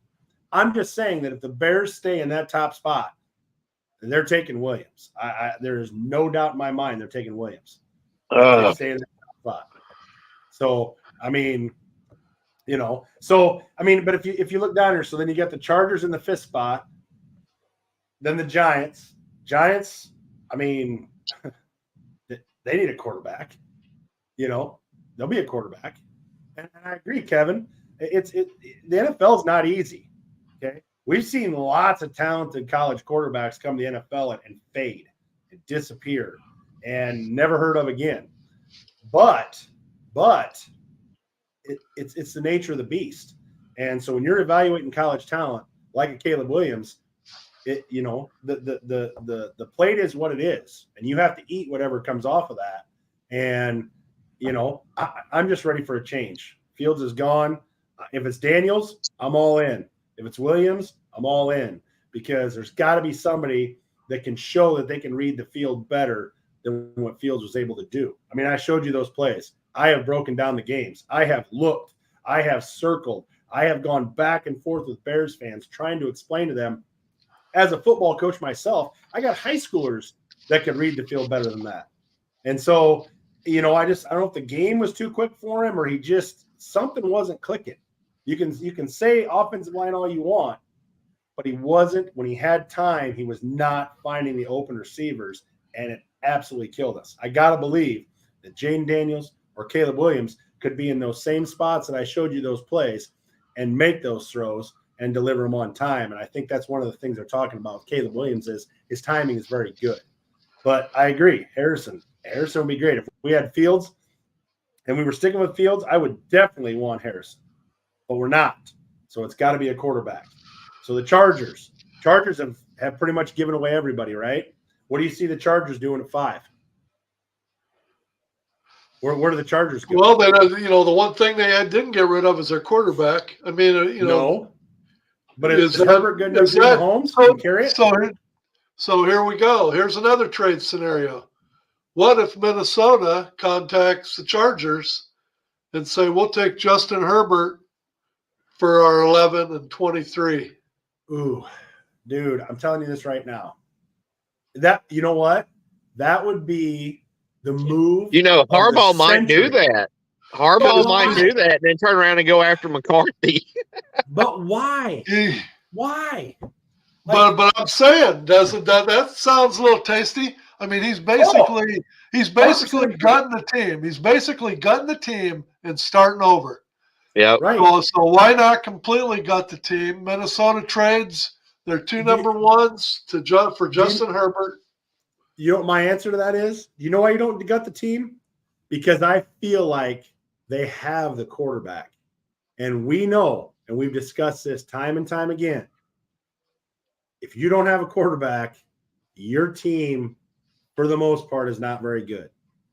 I'm just saying that if the Bears stay in that top spot, then they're taking Williams. There is no doubt in my mind they're taking Williams. They stay in that top spot. So, I mean, but if you look down here, so then you got the Chargers in the 5th spot, then the Giants. I mean, they need a quarterback. There'll be a quarterback. And I agree, Kevin. The NFL is not easy. Okay, we've seen lots of talented college quarterbacks come to the NFL and fade and disappear and never heard of again. But it's the nature of the beast. And so when you're evaluating college talent like a Caleb Williams, the plate is what it is, and you have to eat whatever comes off of that. And I'm just ready for a change. Fields is gone. If it's Daniels, I'm all in. If it's Williams, I'm all in because there's got to be somebody that can show that they can read the field better than what Fields was able to do. I mean, I showed you those plays. I have broken down the games. I have looked. I have circled. I have gone back and forth with Bears fans trying to explain to them. As a football coach myself, I got high schoolers that could read the field better than that. And so, I don't know if the game was too quick for him or something wasn't clicking. You can say offensive line all you want, but he wasn't. When he had time, he was not finding the open receivers, and it absolutely killed us. I got to believe that Jaden Daniels or Caleb Williams could be in those same spots that I showed you those plays and make those throws and deliver them on time. And I think that's one of the things they're talking about with Caleb Williams is his timing is very good. But I agree, Harrison would be great. If we had Fields and we were sticking with Fields, I would definitely want Harrison. But we're not. So it's got to be a quarterback. So the Chargers have pretty much given away everybody, right? What do you see the Chargers doing at 5? Where do the Chargers go? Well, the one thing they didn't get rid of is their quarterback. I mean, no. But is Herbert good enough to Mahomes and carry it? So here we go. Here's another trade scenario. what if Minnesota contacts the Chargers and say, we'll take Justin Herbert for our 11 and 23? Ooh, dude, I'm telling you this right now. That, you know what? That would be the move. You know, of the Harbaugh might do century. that. Harbaugh But might why? do that and then turn around and go after McCarthy. But why? He- Why? But I'm saying, doesn't that sounds a little tasty? I mean, he's basically 100% gutting the team. He's basically gutting the team and starting over. Yep. Right. So why not completely gut the team? Minnesota trades their two number ones for Justin Herbert. You know what my answer to that is? You know why you don't gut the team? Because I feel like they have the quarterback. And we know, and we've discussed this time and time again, if you don't have a quarterback, your team, for the most part, is not very good.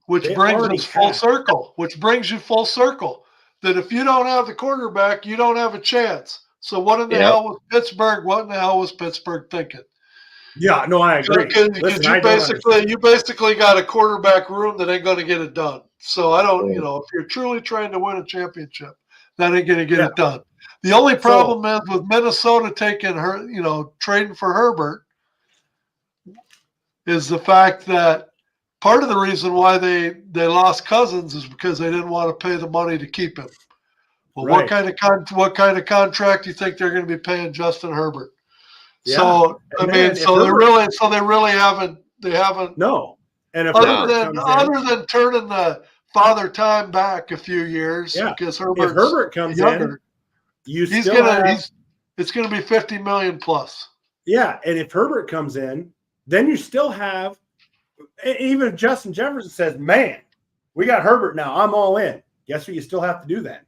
Which They brings already us full have. circle. Which brings you full circle. That if you don't have the quarterback, you don't have a chance. So what in the Yep. hell was Pittsburgh? What in the hell was Pittsburgh thinking? Yeah, no, I agree. Because Listen, you I don't understand. basically got a quarterback room that ain't going to get it done. So I don't, Yeah. if you're truly trying to win a championship, that ain't going to get Yeah. it done. The only problem is with Minnesota taking her, trading for Herbert, is the fact that part of the reason why they lost Cousins is because they didn't want to pay the money to keep him. Well, Right. what kind of contract do you think they're going to be paying Justin Herbert? Yeah. So And I then mean, if so Herbert- they really haven't. No. And if Other Herbert comes than turning the father time back a few years, Yeah. because in, if Herbert comes younger, in, you he's still gonna have, it's gonna be 50 million plus. yeah. And if Herbert comes in, then you still have, even if Justin Jefferson says, man, we got Herbert now, I'm all in. Guess what? You still have to do that.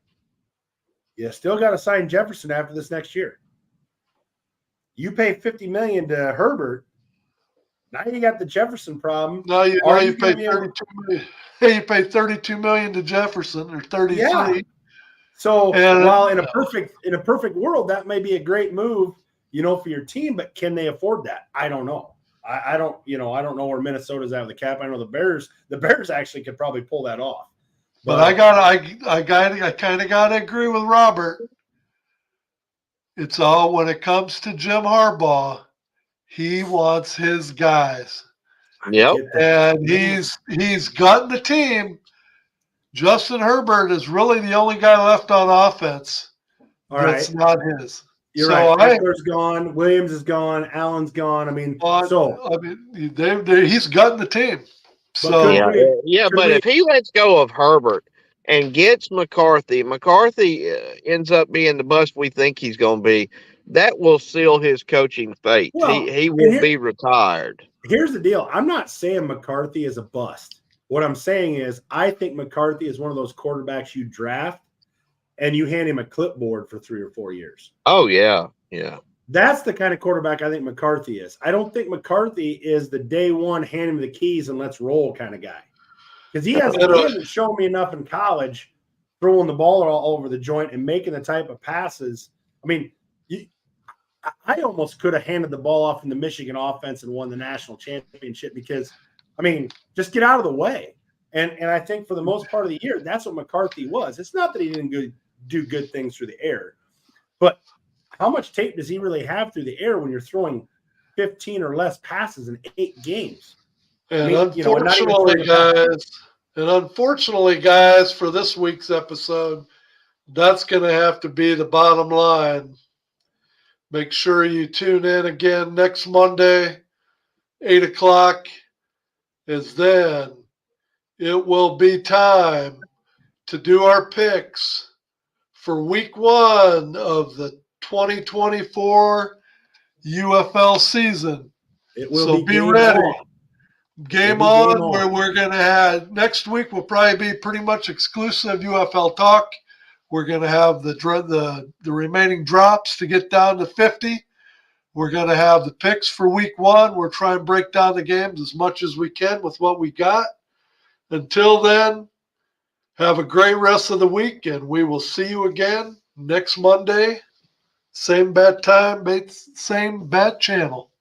You still got to sign Jefferson after this next year. You pay $50 million to Herbert. Now you got the Jefferson problem. Now you Are pay you gonna be able- 32 million. Hey, you pay 32 million to Jefferson or 33. Yeah. So And- while in a perfect world, that may be a great move, for your team, but can they afford that? I don't know. I don't know where Minnesota's at with the cap. I know the Bears actually could probably pull that off. But I kind of got to agree with Robert. It's all when it comes to Jim Harbaugh, he wants his guys. Yep. Get that. And he's gotten the team. Justin Herbert is really the only guy left on offense All that's right. not his. You're So right. Eckler's gone. Williams is gone. Allen's gone. I mean, he's gotten the team. But So Yeah, could but we- if he lets go of Herbert and gets McCarthy ends up being the bust we think he's going to be, that will seal his coaching fate. Well, He and will be retired. here's the deal. I'm not saying McCarthy is a bust. What I'm saying is I think McCarthy is one of those quarterbacks you draft and you hand him a clipboard for 3 or 4 years. Oh, yeah. Yeah. That's the kind of quarterback I think McCarthy is. I don't think McCarthy is the day one, hand him the keys and let's roll kind of guy. Because he hasn't shown me enough in college throwing the ball all over the joint and making the type of passes. I mean, I almost could have handed the ball off in the Michigan offense and won the national championship because, just get out of the way. And I think for the most part of the year, that's what McCarthy was. It's not that he didn't do good things through the air, but how much tape does he really have through the air when you're throwing 15 or less passes in 8 games? And not even unfortunately, guys, for this week's episode, that's going to have to be the bottom line. Make sure you tune in again next Monday, 8 o'clock, as then it will be time to do our picks for week 1 of the 2024 UFL season. It will So be be game ready. on. Game It'll be on, game on. where we're going to have next week will probably be pretty much exclusive UFL talk. We're going to have the remaining drops to get down to 50. We're going to have the picks for week 1. We're trying to break down the games as much as we can with what we got. Until then, have a great rest of the week, and we will see you again next Monday. Same bad time, same bad channel.